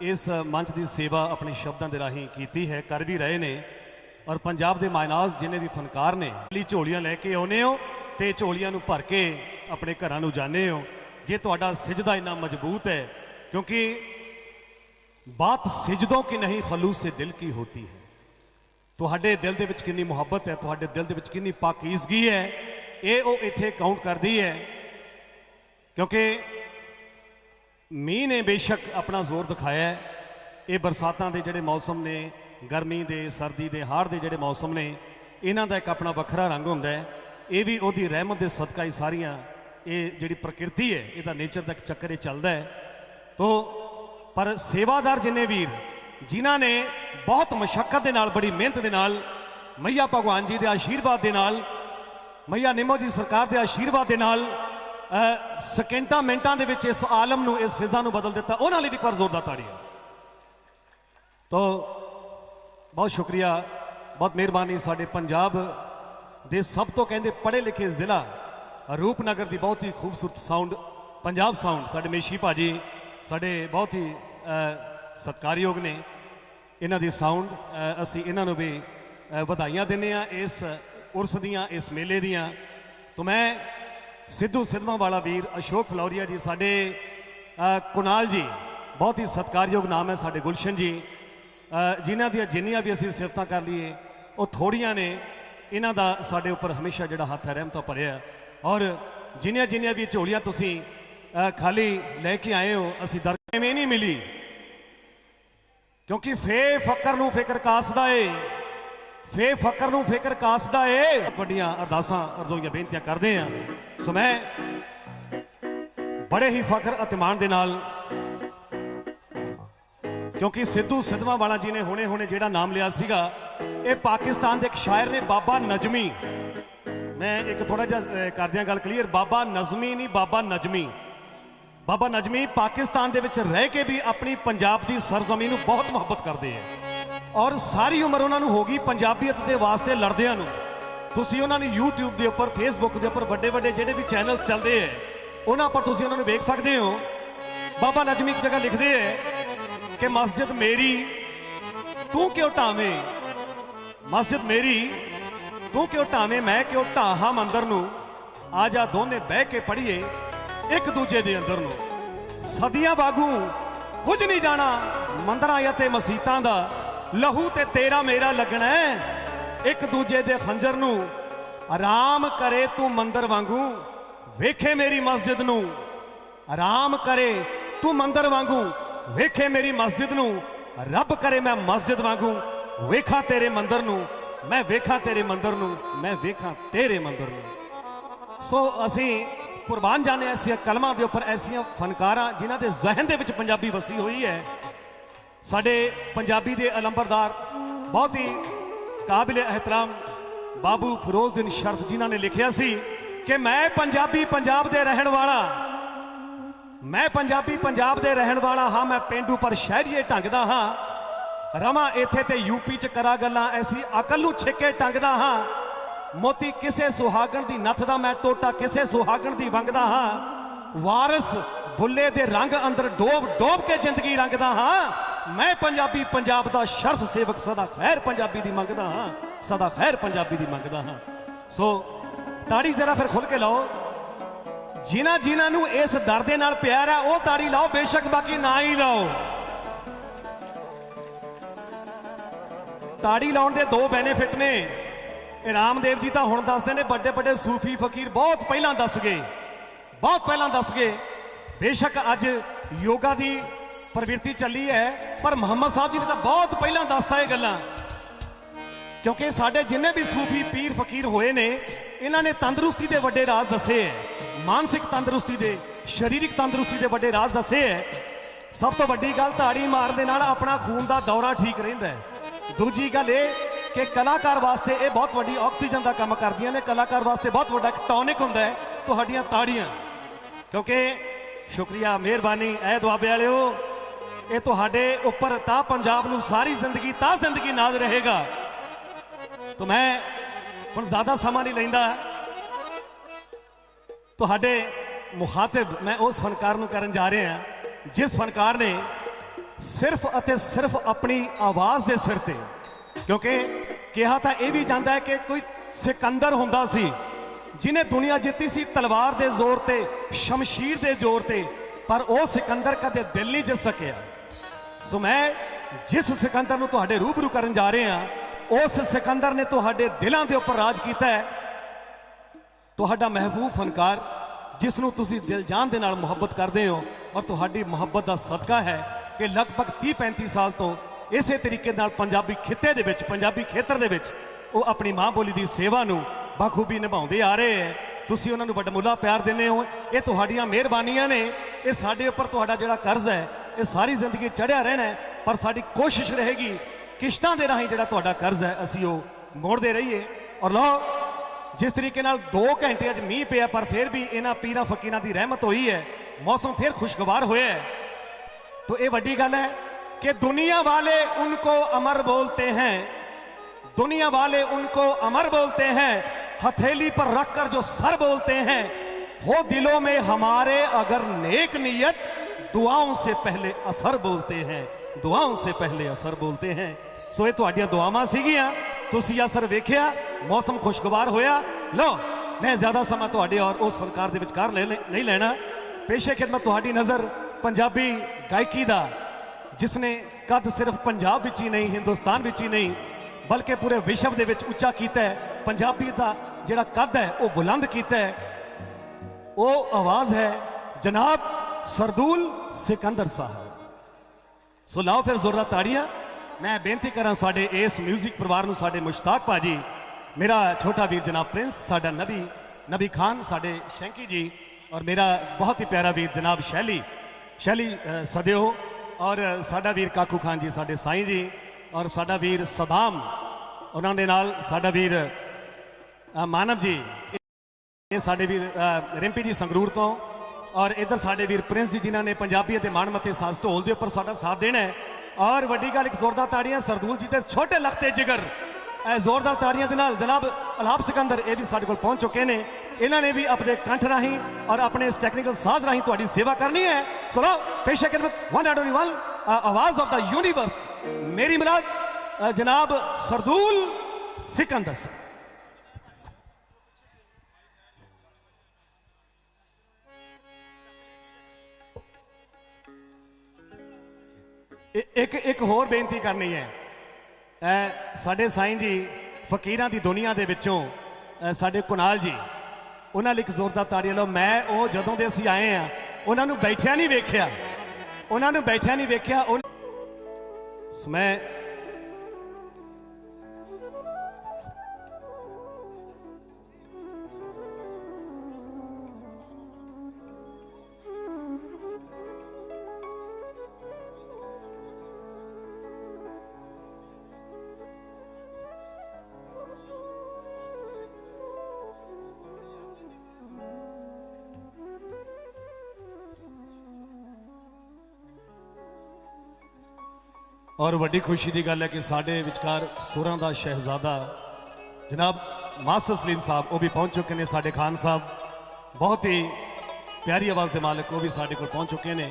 ਇਸ ਮੰਚ ਦੀ ਸੇਵਾ ਆਪਣੇ ਸ਼ਬਦਾਂ ਦੇ ਰਾਹੀਂ ਕੀਤੀ ਹੈ, ਕਰ ਵੀ ਰਹੇ ਨੇ। ਔਰ ਪੰਜਾਬ ਦੇ ਮਾਇਨਾਜ਼ ਜਿੰਨੇ ਵੀ ਫਨਕਾਰ ਨੇ, ਝੋਲੀਆਂ ਲੈ ਕੇ ਆਉਂਦੇ ਹੋ ਤੇ ਝੋਲੀਆਂ ਨੂੰ ਭਰ ਕੇ ਆਪਣੇ ਘਰਾਂ ਨੂੰ ਜਾਂਦੇ ਹੋ। ਜੇ ਤੁਹਾਡਾ ਸਿਜਦਾ ਇੰਨਾ ਮਜ਼ਬੂਤ ਹੈ क्योंकि बात सिजदों की नहीं खलूस से दिल की होती है। ਤੁਹਾਡੇ ਦਿਲ ਦੇ ਵਿੱਚ ਕਿੰਨੀ ਮੁਹੱਬਤ ਹੈ, ਤੁਹਾਡੇ ਦਿਲ ਦੇ ਵਿੱਚ ਕਿੰਨੀ ਪਾਕੀਜ਼ਗੀ ਹੈ, ਇਹ ਉਹ ਇੱਥੇ ਕਾਊਂਟ ਕਰਦੀ ਹੈ। ਕਿਉਂਕਿ ਮੀਂਹ ਨੇ ਬੇਸ਼ੱਕ ਆਪਣਾ ਜ਼ੋਰ ਦਿਖਾਇਆ ਹੈ, ਇਹ ਬਰਸਾਤਾਂ ਦੇ ਜਿਹੜੇ ਮੌਸਮ ਨੇ, ਗਰਮੀ ਦੇ, ਸਰਦੀ ਦੇ, ਹਾੜ ਦੇ ਜਿਹੜੇ ਮੌਸਮ ਨੇ, ਇਹਨਾਂ ਦਾ ਇੱਕ ਆਪਣਾ ਵੱਖਰਾ ਰੰਗ ਹੁੰਦਾ ਹੈ। ਇਹ ਵੀ ਉਹਦੀ ਰਹਿਮਤ ਦੇ ਸਦਕਾ ਹੀ ਸਾਰੀਆਂ ਇਹ ਜਿਹੜੀ ਪ੍ਰਕਿਰਤੀ ਹੈ, ਇਹਦਾ ਨੇਚਰ ਦਾ ਇੱਕ ਚੱਕਰ ਇਹ ਚੱਲਦਾ ਹੈ। ਤੋ ਪਰ ਸੇਵਾਦਾਰ ਜਿੰਨੇ ਵੀਰ ਜਿਨ੍ਹਾਂ ਨੇ ਬਹੁਤ ਮਸ਼ੱਕਤ ਦੇ ਨਾਲ, ਬੜੀ ਮਿਹਨਤ ਦੇ ਨਾਲ, ਮਈਆ ਭਗਵਾਨ ਜੀ ਦੇ ਆਸ਼ੀਰਵਾਦ ਦੇ ਨਾਲ, ਮਈਆ ਨਿੰਮੋ ਜੀ ਸਰਕਾਰ ਦੇ ਆਸ਼ੀਰਵਾਦ ਦੇ ਨਾਲ ਸਕਿੰਟਾਂ ਮਿੰਟਾਂ ਦੇ ਵਿੱਚ ਇਸ ਆਲਮ ਨੂੰ, ਇਸ ਫਿਜ਼ਾ ਨੂੰ ਬਦਲ ਦਿੱਤਾ, ਉਹਨਾਂ ਲਈ ਇੱਕ ਵਾਰ ਜ਼ੋਰਦਾਰ ਤਾੜੀਆਂ। ਤੋ ਬਹੁਤ ਸ਼ੁਕਰੀਆ, ਬਹੁਤ ਮਿਹਰਬਾਨੀ। ਸਾਡੇ ਪੰਜਾਬ ਦੇ ਸਭ ਤੋਂ ਕਹਿੰਦੇ ਪੜ੍ਹੇ ਲਿਖੇ ਜ਼ਿਲ੍ਹਾ ਰੂਪਨਗਰ ਦੀ ਬਹੁਤ ਹੀ ਖੂਬਸੂਰਤ ਸਾਊਂਡ, ਪੰਜਾਬ ਸਾਊਂਡ, ਸਾਡੇ ਮੇਸ਼ੀ ਭਾਜੀ ਸਾਡੇ ਬਹੁਤ ਹੀ ਸਤਿਕਾਰਯੋਗ ਨੇ। ਇਹਨਾਂ ਦੀ ਸਾਊਂਡ ਅਸੀਂ ਇਹਨਾਂ ਨੂੰ ਵੀ ਵਧਾਈਆਂ ਦਿੰਦੇ ਹਾਂ ਇਸ ਉਰਸ ਦੀਆਂ, ਇਸ ਮੇਲੇ ਦੀਆਂ। ਤੋਂ ਮੈਂ ਸਿੱਧੂ ਸਿੱਧਵਾਂ ਵਾਲਾ ਵੀਰ ਅਸ਼ੋਕ ਫਲੋਰੀਆ ਜੀ, ਸਾਡੇ ਕੁਨਾਲ ਜੀ ਬਹੁਤ ਹੀ ਸਤਿਕਾਰਯੋਗ ਨਾਮ ਹੈ, ਸਾਡੇ ਗੁਲਸ਼ਨ ਜੀ, ਜਿਨ੍ਹਾਂ ਦੀਆਂ ਜਿੰਨੀਆਂ ਵੀ ਅਸੀਂ ਸਿਫਤਾਂ ਕਰ ਲਈਏ ਉਹ ਥੋੜੀਆਂ ਨੇ। ਇਹਨਾਂ ਦਾ ਸਾਡੇ ਉੱਪਰ ਹਮੇਸ਼ਾ ਜਿਹੜਾ ਹੱਥ ਹੈ ਰਹਿਮਤਾਂ ਭਰਿਆ। ਔਰ ਜਿੰਨੀਆਂ ਵੀ ਝੋਲੀਆਂ ਤੁਸੀਂ ਖਾਲੀ ਲੈ ਕੇ ਆਏ ਹੋ, ਅਸੀਂ ਦਰ ਐਵੇਂ ਨਹੀਂ ਮਿਲੀ, ਕਿਉਂਕਿ ਫੇ ਫਕਰ ਨੂੰ ਫਿਕਰ ਕਾਸਦਾ ਏ, ਫੇ ਫਕਰ ਨੂੰ ਫਿਕਰ ਕਾਸਦਾ ਏ। ਵੱਡੀਆਂ ਅਰਦਾਸਾਂ ਅਰਜ਼ੋਈਆਂ ਬੇਨਤੀਆਂ ਕਰਦੇ ਆ। ਸੋ ਮੈਂ ਬੜੇ ਹੀ ਫਖਰ ਅਤੇ ਮਾਣ ਦੇ ਨਾਲ, ਕਿਉਂਕਿ ਸਿੱਧੂ ਸਿੱਧਵਾਂ ਵਾਲਾ ਜੀ ਨੇ ਹੁਣੇ ਜਿਹੜਾ ਨਾਮ ਲਿਆ ਸੀਗਾ, ਇਹ ਪਾਕਿਸਤਾਨ ਦੇ ਇੱਕ ਸ਼ਾਇਰ ਨੇ, ਬਾਬਾ ਨਜਮੀ। ਮੈਂ ਇੱਕ ਥੋੜਾ ਜਿਹਾ ਕਰਦਿਆਂ ਗੱਲ ਕਲੀਅਰ, ਬਾਬਾ ਨਜ਼ਮੀ ਨਹੀਂ, ਬਾਬਾ ਨਜਮੀ। ਬਾਬਾ ਨਜਮੀ ਪਾਕਿਸਤਾਨ ਦੇ ਵਿੱਚ ਰਹਿ ਕੇ ਵੀ ਆਪਣੀ ਪੰਜਾਬ ਦੀ ਸਰਜ਼ਮੀਨ ਨੂੰ ਬਹੁਤ ਮੁਹੱਬਤ ਕਰਦੇ ਆ, ਔਰ ਸਾਰੀ ਉਮਰ ਉਹਨਾਂ ਨੂੰ ਹੋ ਗਈ ਪੰਜਾਬੀਅਤ ਦੇ ਵਾਸਤੇ ਲੜਦਿਆਂ ਨੂੰ। ਤੁਸੀਂ ਉਹਨਾਂ ਨੂੰ YouTube ਦੇ ਉੱਪਰ, Facebook ਦੇ ਉੱਪਰ, ਵੱਡੇ ਜਿਹੜੇ ਵੀ ਚੈਨਲਸ ਚੱਲਦੇ ਹੈ, ਉਹਨਾਂ ਪਰ ਤੁਸੀਂ ਉਹਨਾਂ ਨੂੰ ਵੇਖ ਸਕਦੇ ਹੋ। ਬਾਬਾ ਨਜਮੀ ਇੱਕ ਜਗ੍ਹਾ ਲਿਖਦੇ ਹੈ ਕਿ ਮਸਜਿਦ ਮੇਰੀ ਤੂੰ ਕਿਉਂ ਢਾਵੇਂ, ਮਸਜਿਦ ਮੇਰੀ ਤੂੰ ਕਿਉਂ ਢਾਵੇਂ, ਮੈਂ ਕਿਉਂ ਢਾਹਾਂ ਮੰਦਰ ਨੂੰ, ਆ ਜਾ ਦੋਨੇ ਬਹਿ ਕੇ ਪੜ੍ਹੀਏ ਇੱਕ ਦੂਜੇ ਦੇ ਅੰਦਰ ਨੂੰ। ਸਦੀਆਂ ਵਾਂਗੂ ਕੁਝ ਨਹੀਂ ਜਾਣਾ ਮੰਦਰਾਂ ਅਤੇ ਮਸੀਤਾਂ ਦਾ, ਲਹੂ ਤੇ ਤੇਰਾ ਮੇਰਾ ਲੱਗਣਾ ਹੈ ਇੱਕ ਦੂਜੇ ਦੇ ਖੰਜਰ ਨੂੰ। ਆਰਾਮ ਕਰੇ ਤੂੰ ਮੰਦਰ ਵਾਂਗੂ, ਵੇਖੇ ਮੇਰੀ ਮਸਜਿਦ ਨੂੰ, ਆਰਾਮ ਕਰੇ ਤੂੰ ਮੰਦਰ ਵਾਂਗੂ, ਵੇਖੇ ਮੇਰੀ ਮਸਜਿਦ ਨੂੰ। ਰੱਬ ਕਰੇ ਮੈਂ ਮਸਜਿਦ ਵਾਂਗੂ ਵੇਖਾਂ ਤੇਰੇ ਮੰਦਰ ਨੂੰ, ਮੈਂ ਵੇਖਾਂ ਤੇਰੇ ਮੰਦਰ ਨੂੰ, ਮੈਂ ਵੇਖਾਂ ਤੇਰੇ ਮੰਦਰ ਨੂੰ। ਸੋ ਅਸੀਂ ਕੁਰਬਾਨ ਜਾਣੇ ਐਸੀਆਂ ਕਲਮਾਂ ਦੇ ਉੱਪਰ, ਐਸੀਆਂ ਫਨਕਾਰਾਂ ਜਿਨ੍ਹਾਂ ਦੇ ਜ਼ਿਹਨ ਦੇ ਵਿੱਚ ਪੰਜਾਬੀ ਵਸੀ ਹੋਈ ਹੈ। ਸਾਡੇ ਪੰਜਾਬੀ ਦੇ ਅਲੰਬਰਦਾਰ, ਬਹੁਤ ਹੀ ਕਾਬਿਲ ਇਹਤਰਾਮ ਬਾਬੂ ਫਿਰੋਜ਼ਦੀਨ ਸ਼ਰਫ, ਜਿਨ੍ਹਾਂ ਨੇ ਲਿਖਿਆ ਸੀ ਕਿ ਮੈਂ ਪੰਜਾਬੀ ਪੰਜਾਬ ਦੇ ਰਹਿਣ ਵਾਲਾ, ਮੈਂ ਪੰਜਾਬੀ ਪੰਜਾਬ ਦੇ ਰਹਿਣ ਵਾਲਾ ਹਾਂ, ਮੈਂ ਪੇਂਡੂ ਪਰ ਸ਼ਹਿਰੀਏ ਢੰਗ ਦਾ ਹਾਂ, ਰਵਾਂ ਇੱਥੇ ਤੇ ਯੂਪੀ ਚ ਕਰਾਂ ਗੱਲਾਂ, ਐਸੀ ਅਕਲ ਨੂੰ ਛਿੱਕੇ ਟੰਗਦਾ ਹਾਂ। ਮੋਤੀ ਕਿਸੇ ਸੁਹਾਗਣ ਦੀ ਨੱਥ ਦਾ, ਮੈਂ ਟੋਟਾ ਕਿਸੇ ਸੁਹਾਗਣ ਦੀ ਵੰਗਦਾ ਹਾਂ। ਵਾਰਿਸ ਬੁੱਲੇ ਦੇ ਰੰਗ ਅੰਦਰ ਡੋਬ ਕੇ ਜ਼ਿੰਦਗੀ ਰੰਗਦਾ ਹਾਂ। ਮੈਂ ਪੰਜਾਬੀ ਪੰਜਾਬ ਦਾ ਸ਼ਰਫ ਸੇਵਕ, ਸਦਾ ਖੈਰ ਪੰਜਾਬੀ ਦੀ ਮੰਗਦਾ ਹਾਂ, ਸਦਾ ਖੈਰ ਪੰਜਾਬੀ ਦੀ ਮੰਗਦਾ ਹਾਂ। ਸੋ ਤਾੜੀ ਜ਼ਰਾ ਫਿਰ ਖੁੱਲ ਕੇ ਲਾਓ। ਜਿਨ੍ਹਾਂ ਨੂੰ ਇਸ ਦਰ ਦੇ ਨਾਲ ਪਿਆਰ ਹੈ ਉਹ ਤਾੜੀ ਲਾਓ, ਬੇਸ਼ੱਕ ਬਾਕੀ ਨਾ ਹੀ ਲਾਓ। ਤਾੜੀ ਲਾਉਣ ਦੇ ਦੋ ਬੈਨੀਫਿਟ ਨੇ। ਇਹ ਰਾਮਦੇਵ ਜੀ ਤਾਂ ਹੁਣ ਦੱਸਦੇ ਨੇ, ਵੱਡੇ ਸੂਫੀ ਫਕੀਰ ਬਹੁਤ ਪਹਿਲਾਂ ਦੱਸ ਗਏ, ਬਹੁਤ ਪਹਿਲਾਂ ਦੱਸ ਗਏ। ਬੇਸ਼ੱਕ ਅੱਜ ਯੋਗਾ ਦੀ ਪ੍ਰਵਿਰਤੀ ਚੱਲੀ ਹੈ, ਪਰ ਮੁਹੰਮਦ ਸਾਹਿਬ ਜੀ ਨੇ ਤਾਂ ਬਹੁਤ ਪਹਿਲਾਂ ਦੱਸਤਾ ਇਹ ਗੱਲਾਂ। ਕਿਉਂਕਿ ਸਾਡੇ ਜਿੰਨੇ ਵੀ ਸੂਫੀ ਪੀਰ ਫਕੀਰ ਹੋਏ ਨੇ, ਇਹਨਾਂ ਨੇ ਤੰਦਰੁਸਤੀ ਦੇ ਵੱਡੇ ਰਾਜ਼ ਦੱਸੇ ਹੈ, ਮਾਨਸਿਕ ਤੰਦਰੁਸਤੀ ਦੇ, ਸਰੀਰਕ ਤੰਦਰੁਸਤੀ ਦੇ ਵੱਡੇ ਰਾਜ਼ ਦੱਸੇ ਹੈ। ਸਭ ਤੋਂ ਵੱਡੀ ਗੱਲ, ਤਾੜੀ ਮਾਰਨ ਦੇ ਨਾਲ ਆਪਣਾ ਖੂਨ ਦਾ ਦੌਰਾ ਠੀਕ ਰਹਿੰਦਾ ਹੈ। ਦੂਜੀ ਗੱਲ ਇਹ ਕਿ ਕਲਾਕਾਰ ਵਾਸਤੇ ਇਹ ਬਹੁਤ ਵੱਡੀ ਆਕਸੀਜਨ ਦਾ ਕੰਮ ਕਰਦੀਆਂ ਨੇ। ਕਲਾਕਾਰ ਵਾਸਤੇ ਬਹੁਤ ਵੱਡਾ ਟੌਨਿਕ ਹੁੰਦਾ ਹੈ ਤੁਹਾਡੀਆਂ ਤਾੜੀਆਂ। ਕਿਉਂਕਿ ਸ਼ੁਕਰੀਆ, ਮਿਹਰਬਾਨੀ ਐ ਦੁਆਬੇ ਵਾਲਿਓ, ਇਹ ਤੁਹਾਡੇ ਉੱਪਰ ਤਾਂ ਪੰਜਾਬ ਨੂੰ ਸਾਰੀ ਜ਼ਿੰਦਗੀ ਨਾਜ਼ ਰਹੇਗਾ। ਤਾਂ ਮੈਂ ਹੁਣ ਜ਼ਿਆਦਾ ਸਮਾਂ ਨਹੀਂ ਲੈਂਦਾ, ਤੁਹਾਡੇ ਮੁਖਾਤਿਬ ਮੈਂ ਉਸ ਫਨਕਾਰ ਨੂੰ ਕਰਨ ਜਾ ਰਿਹਾ ਜਿਸ ਫਨਕਾਰ ਨੇ ਸਿਰਫ ਅਤੇ ਸਿਰਫ ਆਪਣੀ ਆਵਾਜ਼ ਦੇ ਸਿਰ ਤੇ, ਕਿਉਂਕਿ ਕਿਹਾ ਤਾਂ ਇਹ ਵੀ ਜਾਂਦਾ ਹੈ ਕਿ ਕੋਈ ਸਿਕੰਦਰ ਹੁੰਦਾ ਸੀ ਜਿਹਨੇ ਦੁਨੀਆ ਜਿੱਤੀ ਸੀ ਤਲਵਾਰ ਦੇ ਜ਼ੋਰ ਤੇ, ਸ਼ਮਸ਼ੀਰ ਦੇ ਜ਼ੋਰ ਤੇ, पर ਉਹ ਸਿਕੰਦਰ ਕਦੇ ਦਿਲ ਨਹੀਂ ਜਿੱਤ ਸਕਿਆ। ਸੋ ਮੈਂ ਜਿਸ ਸਿਕੰਦਰ ਨੂੰ ਤੁਹਾਡੇ ਰੂਬਰੂ ਕਰਨ ਜਾ ਰਹੇ ਹਾਂ ਉਸ ਸਿਕੰਦਰ ਨੇ ਤੁਹਾਡੇ ਦਿਲਾਂ ਦੇ ਉੱਪਰ ਰਾਜ ਕੀਤਾ ਹੈ। ਤੁਹਾਡਾ ਮਹਿਬੂਬ ਫਨਕਾਰ ਜਿਸ ਨੂੰ ਤੁਸੀਂ ਦਿਲ ਜਾਨ ਦੇ ਨਾਲ ਮੁਹੱਬਤ ਕਰਦੇ ਹੋ ਔਰ ਤੁਹਾਡੀ ਮੁਹੱਬਤ ਦਾ ਸਦਕਾ ਹੈ ਕਿ ਲਗਭਗ 30-35 ਸਾਲ ਤੋਂ ਇਸੇ ਤਰੀਕੇ ਨਾਲ ਪੰਜਾਬੀ ਖਿੱਤੇ ਦੇ ਵਿੱਚ ਪੰਜਾਬੀ ਖੇਤਰ ਦੇ ਵਿੱਚ ਉਹ ਆਪਣੀ ਮਾਂ ਬੋਲੀ ਦੀ ਸੇਵਾ ਨੂੰ ਬਖੂਬੀ ਨਿਭਾਉਂਦੇ ਆ ਰਹੇ ਹੈ। ਤੁਸੀਂ ਉਹਨਾਂ ਨੂੰ ਵਡਮੁੱਲਾ ਪਿਆਰ ਦਿੰਦੇ ਹੋ। ਇਹ ਤੁਹਾਡੀਆਂ ਮਿਹਰਬਾਨੀਆਂ ਨੇ। ਇਹ ਸਾਡੇ ਉੱਪਰ ਤੁਹਾਡਾ ਜਿਹੜਾ ਕਰਜ਼ ਹੈ ਇਹ ਸਾਰੀ ਜ਼ਿੰਦਗੀ ਚੜ੍ਹਿਆ ਰਹਿਣਾ ਹੈ। ਪਰ ਸਾਡੀ ਕੋਸ਼ਿਸ਼ ਰਹੇਗੀ ਕਿਸ਼ਤਾਂ ਦੇ ਰਾਹੀਂ ਜਿਹੜਾ ਤੁਹਾਡਾ ਕਰਜ਼ ਹੈ ਅਸੀਂ ਉਹ ਮੋੜਦੇ ਰਹੀਏ। ਔਰ ਲਓ ਜਿਸ ਤਰੀਕੇ ਨਾਲ 2 ਘੰਟੇ ਅੱਜ ਮੀਂਹ ਪਿਆ ਪਰ ਫਿਰ ਵੀ ਇਹਨਾਂ ਪੀਰਾਂ ਫਕੀਰਾਂ ਦੀ ਰਹਿਮਤ ਹੋਈ ਹੈ। मौसम फिर खुशगवार हुए है। तो ये बड़ी गल है कि दुनिया वाले उनको अमर बोलते हैं, दुनिया वाले उनको अमर बोलते हैं, हथेली पर रखकर जो सर बोलते हैं वो दिलों में हमारे अगर नेक नीयत दुआओं से पहले असर बोलते हैं, दुआओं से पहले असर बोलते हैं। सो ये तुहाडियां दुआवां सीगियां, तुसी असर वेखिया, मौसम खुशगवार होया। लो मैं ज़्यादा समा तुहाडे और उस फनकार दे विचकार नहीं लेना। पेशे खिदमत तुहाडी नज़र पंजाबी गायकी दा जिसने कद सिर्फ पंजाब विच ही नहीं हिंदुस्तान विच ही नहीं बल्कि पूरे विश्व दे विच उच्चा कीता है। पंजाबी दा जिहड़ा कद है वो बुलंद कीता है। वो आवाज़ है जनाब सरदूल सिकंदर साहब। सो लाओ फिर जोरदार ताड़ियां। मैं बेनती करा साडे इस म्यूजिक परिवार नूं, साडे मुश्ताक भाजी, मेरा छोटा वीर जनाब प्रिंस, साडा नबी खान, साडे शैंकी जी और मेरा बहुत ही प्यारा वीर जनाब शैली सदेओ और साडा वीर काकू खान जी, साडे साईं जी और साडा वीर सदाम, उन्होंने नाल साडा वीर मानव जी, ये साडे वीर रिंपी जी संगरूर तो और इधर साडे वीर प्रिंस जी जिन्होंने पंजाबी ते माणमते साज ढोल के उपर साडा साथ देना है। और वड्डी गल एक जोरदार ताड़ियां सरदूल जी के छोटे लखते जिगर जोरदार ताड़ियां दे नाल जनाब अलाप सिकंदर ये भी साडे कोल पहुंच चुके हैं। इन्होंने भी अपने कंठ राही और अपने इस टेक्निकल साज राही तुहाडी सेवा करनी है। सुनो पेश है वन एंड ओनली वन आवाज ऑफ द यूनिवर्स, मेरी मुराद जनाब सरदूल सिकंदर साहब। एक होर बेनती करनी है। साडे साईं जी फकीरां दी दुनिया दे विचों साडे कुनाल जी, उन्हां लई एक जोरदार ताड़ियां लो। मैं वो जदों दे असीं आए हैं उन्हां नूं बैठिया नहीं वेखिया, उन्हां नूं बैठिया नहीं वेखिया। मैं और वड्डी खुशी की गल है कि साढ़े विचकार सुरां दा शहजादा जनाब मास्टर सलीम साहब वो भी पहुंच चुके हैं। साढ़े खान साहब बहुत ही प्यारी आवाज़ के मालिक वो भी साढ़े को पहुंच चुके हैं।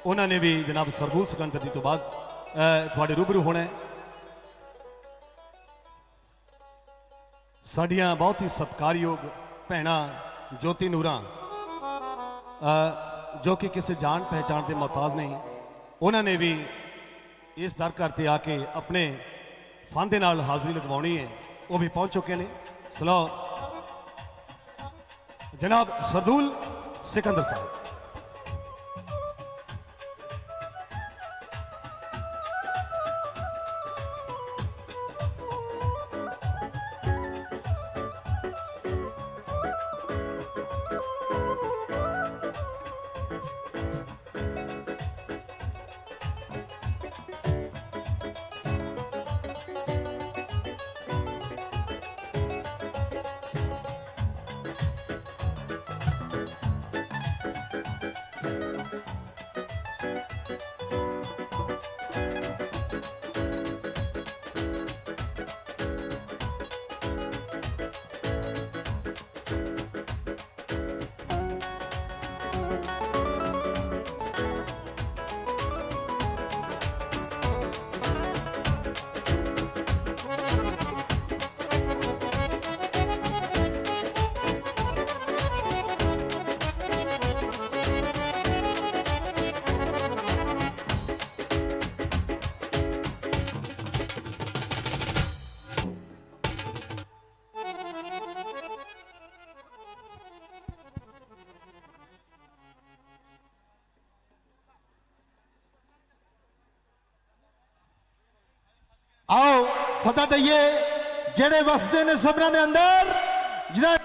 उन्होंने भी जनाब सरदूल सिकंदर जी तो बाद थोड़े रूबरू होना है। साड़ियाँ बहुत ही सत्कारयोग भैणां ज्योति नूरां जो कि किसी जान पहचान के मोहताज नहीं, उन्होंने भी इस दर घर ते आके अपने फन दे नाल हाज़री लगवानी है, वो भी पहुंच चुके हैं। सलो जनाब सरदूल सिकंदर साहब। सदा दईए ਜਿਹੜੇ ਵਸਦੇ ਨੇ ਸਭਨਾਂ ਦੇ ਅੰਦਰ ਜਿਹਦਾ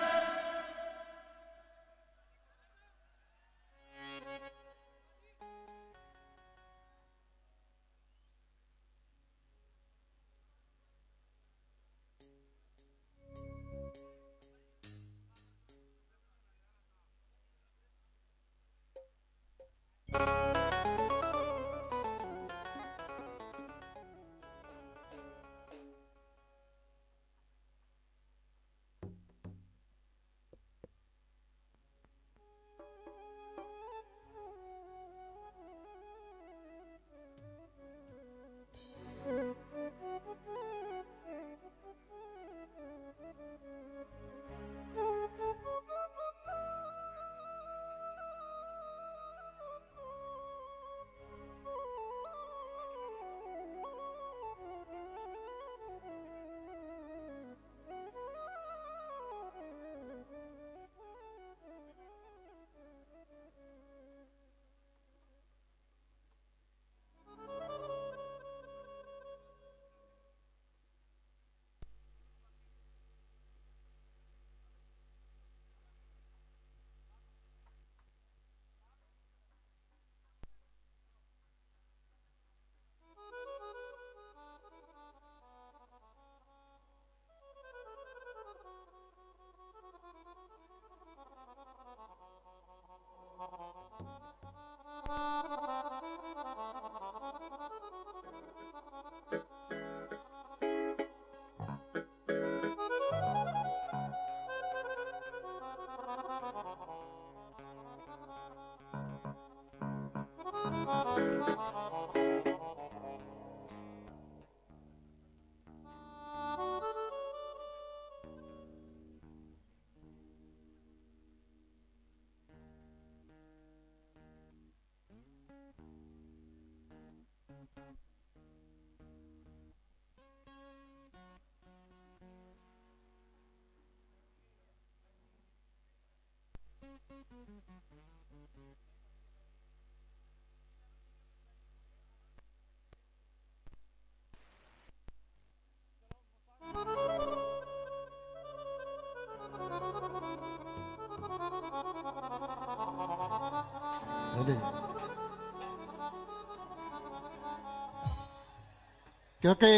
क्योंकि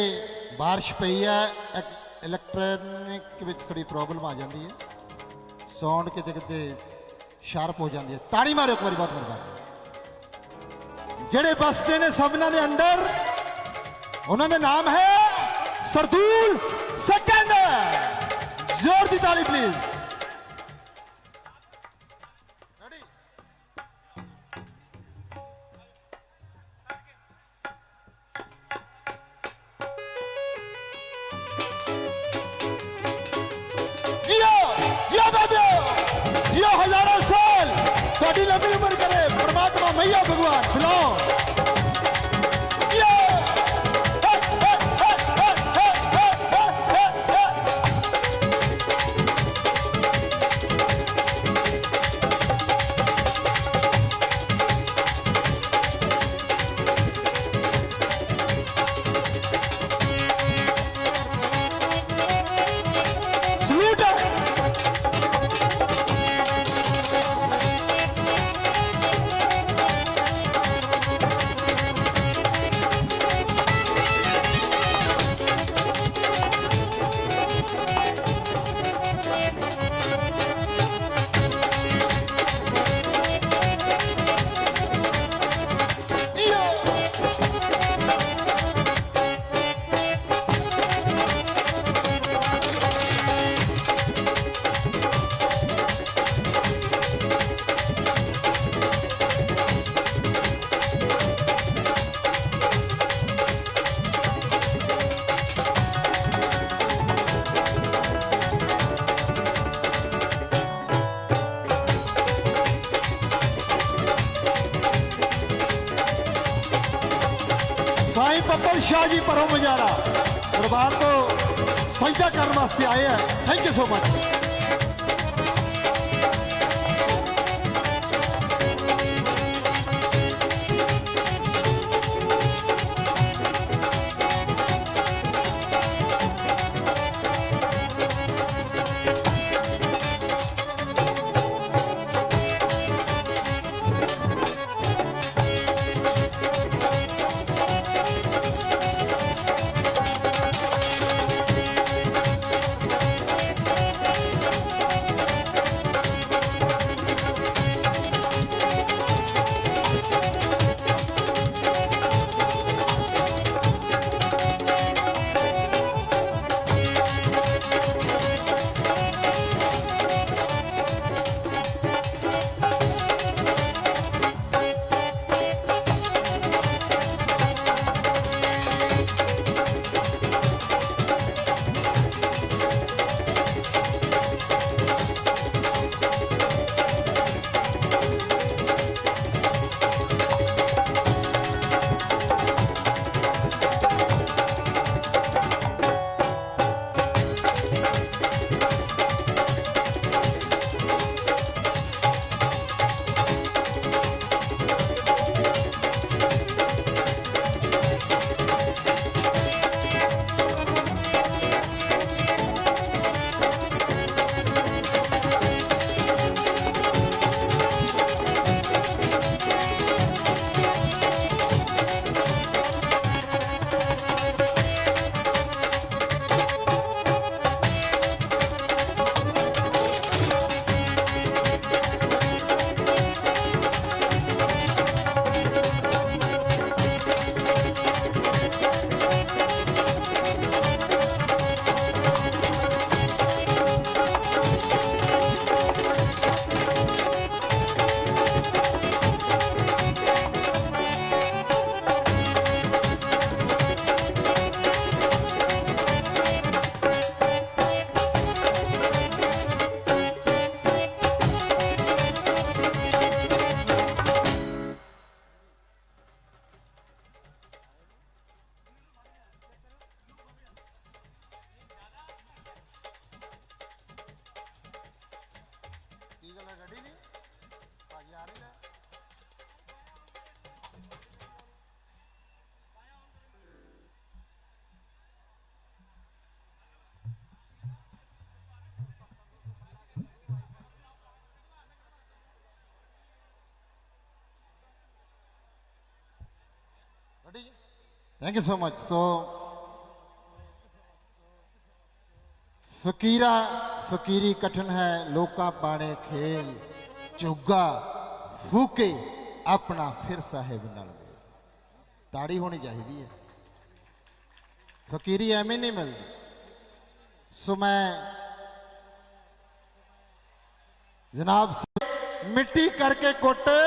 बारिश पई है इलैक्ट्रॉनिक विच थोड़ी प्रॉब्लम आ जाती है साउंड किते किते शार्प हो जाती है ताड़ी मारो एक बार बहुत मेहरबानी जेड़े बसते ने सबना दे अंदर उन्होंने नाम है सरदूल सिकंदर जोर दी ताली प्लीज लंबी उम्र करे परमात्मा मैया भगवान खिलाओ साईं पप्पल शाह जी परों मजारा दरबार तो सजदा करने वास्ते आए हैं thank you so much thank you so much. So फकीरा फकीरी कठिन है, लोका पाने खेल, चुगा फूके अपना फिर साहिब नाल मेल। ताड़ी होनी चाहिए है, फकीरी एवं नहीं मिलती। सो मैं जनाब मिट्टी करके कोटे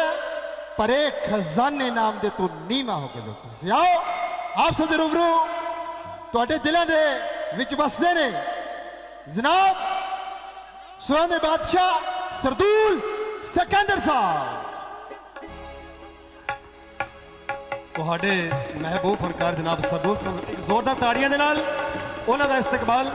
परे खजाने नाम दे तू नीमा होके लोग आओ आप सब दे रूबरू तुहाडे दिलों दे विच बसदे ने जनाब सुरां दे बादशाह सरदूल सिकंदर साहब। ਤੁਹਾਡੇ महबूब फनकार जनाब सरदूल सिकंदर, एक जोरदार ताड़ियां दे नाल उन्हां दा इस्तकबाल।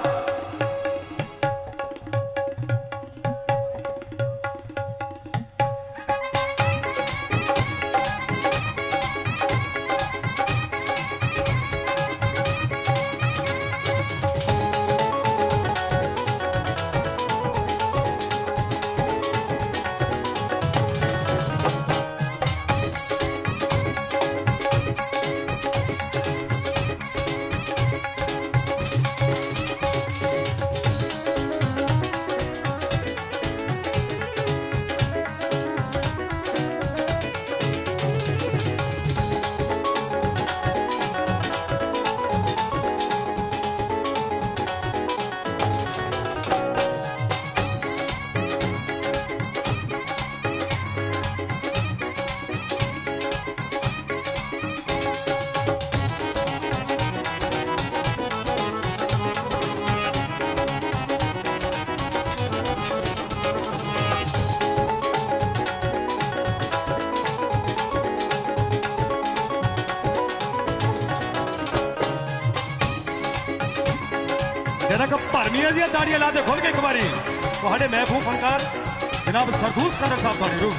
जरा भरमिया जी ताड़ियां ला दे खोल के एक बारी। महबूब फनकार जनाब सरदूल सिकंदर साहब, रूह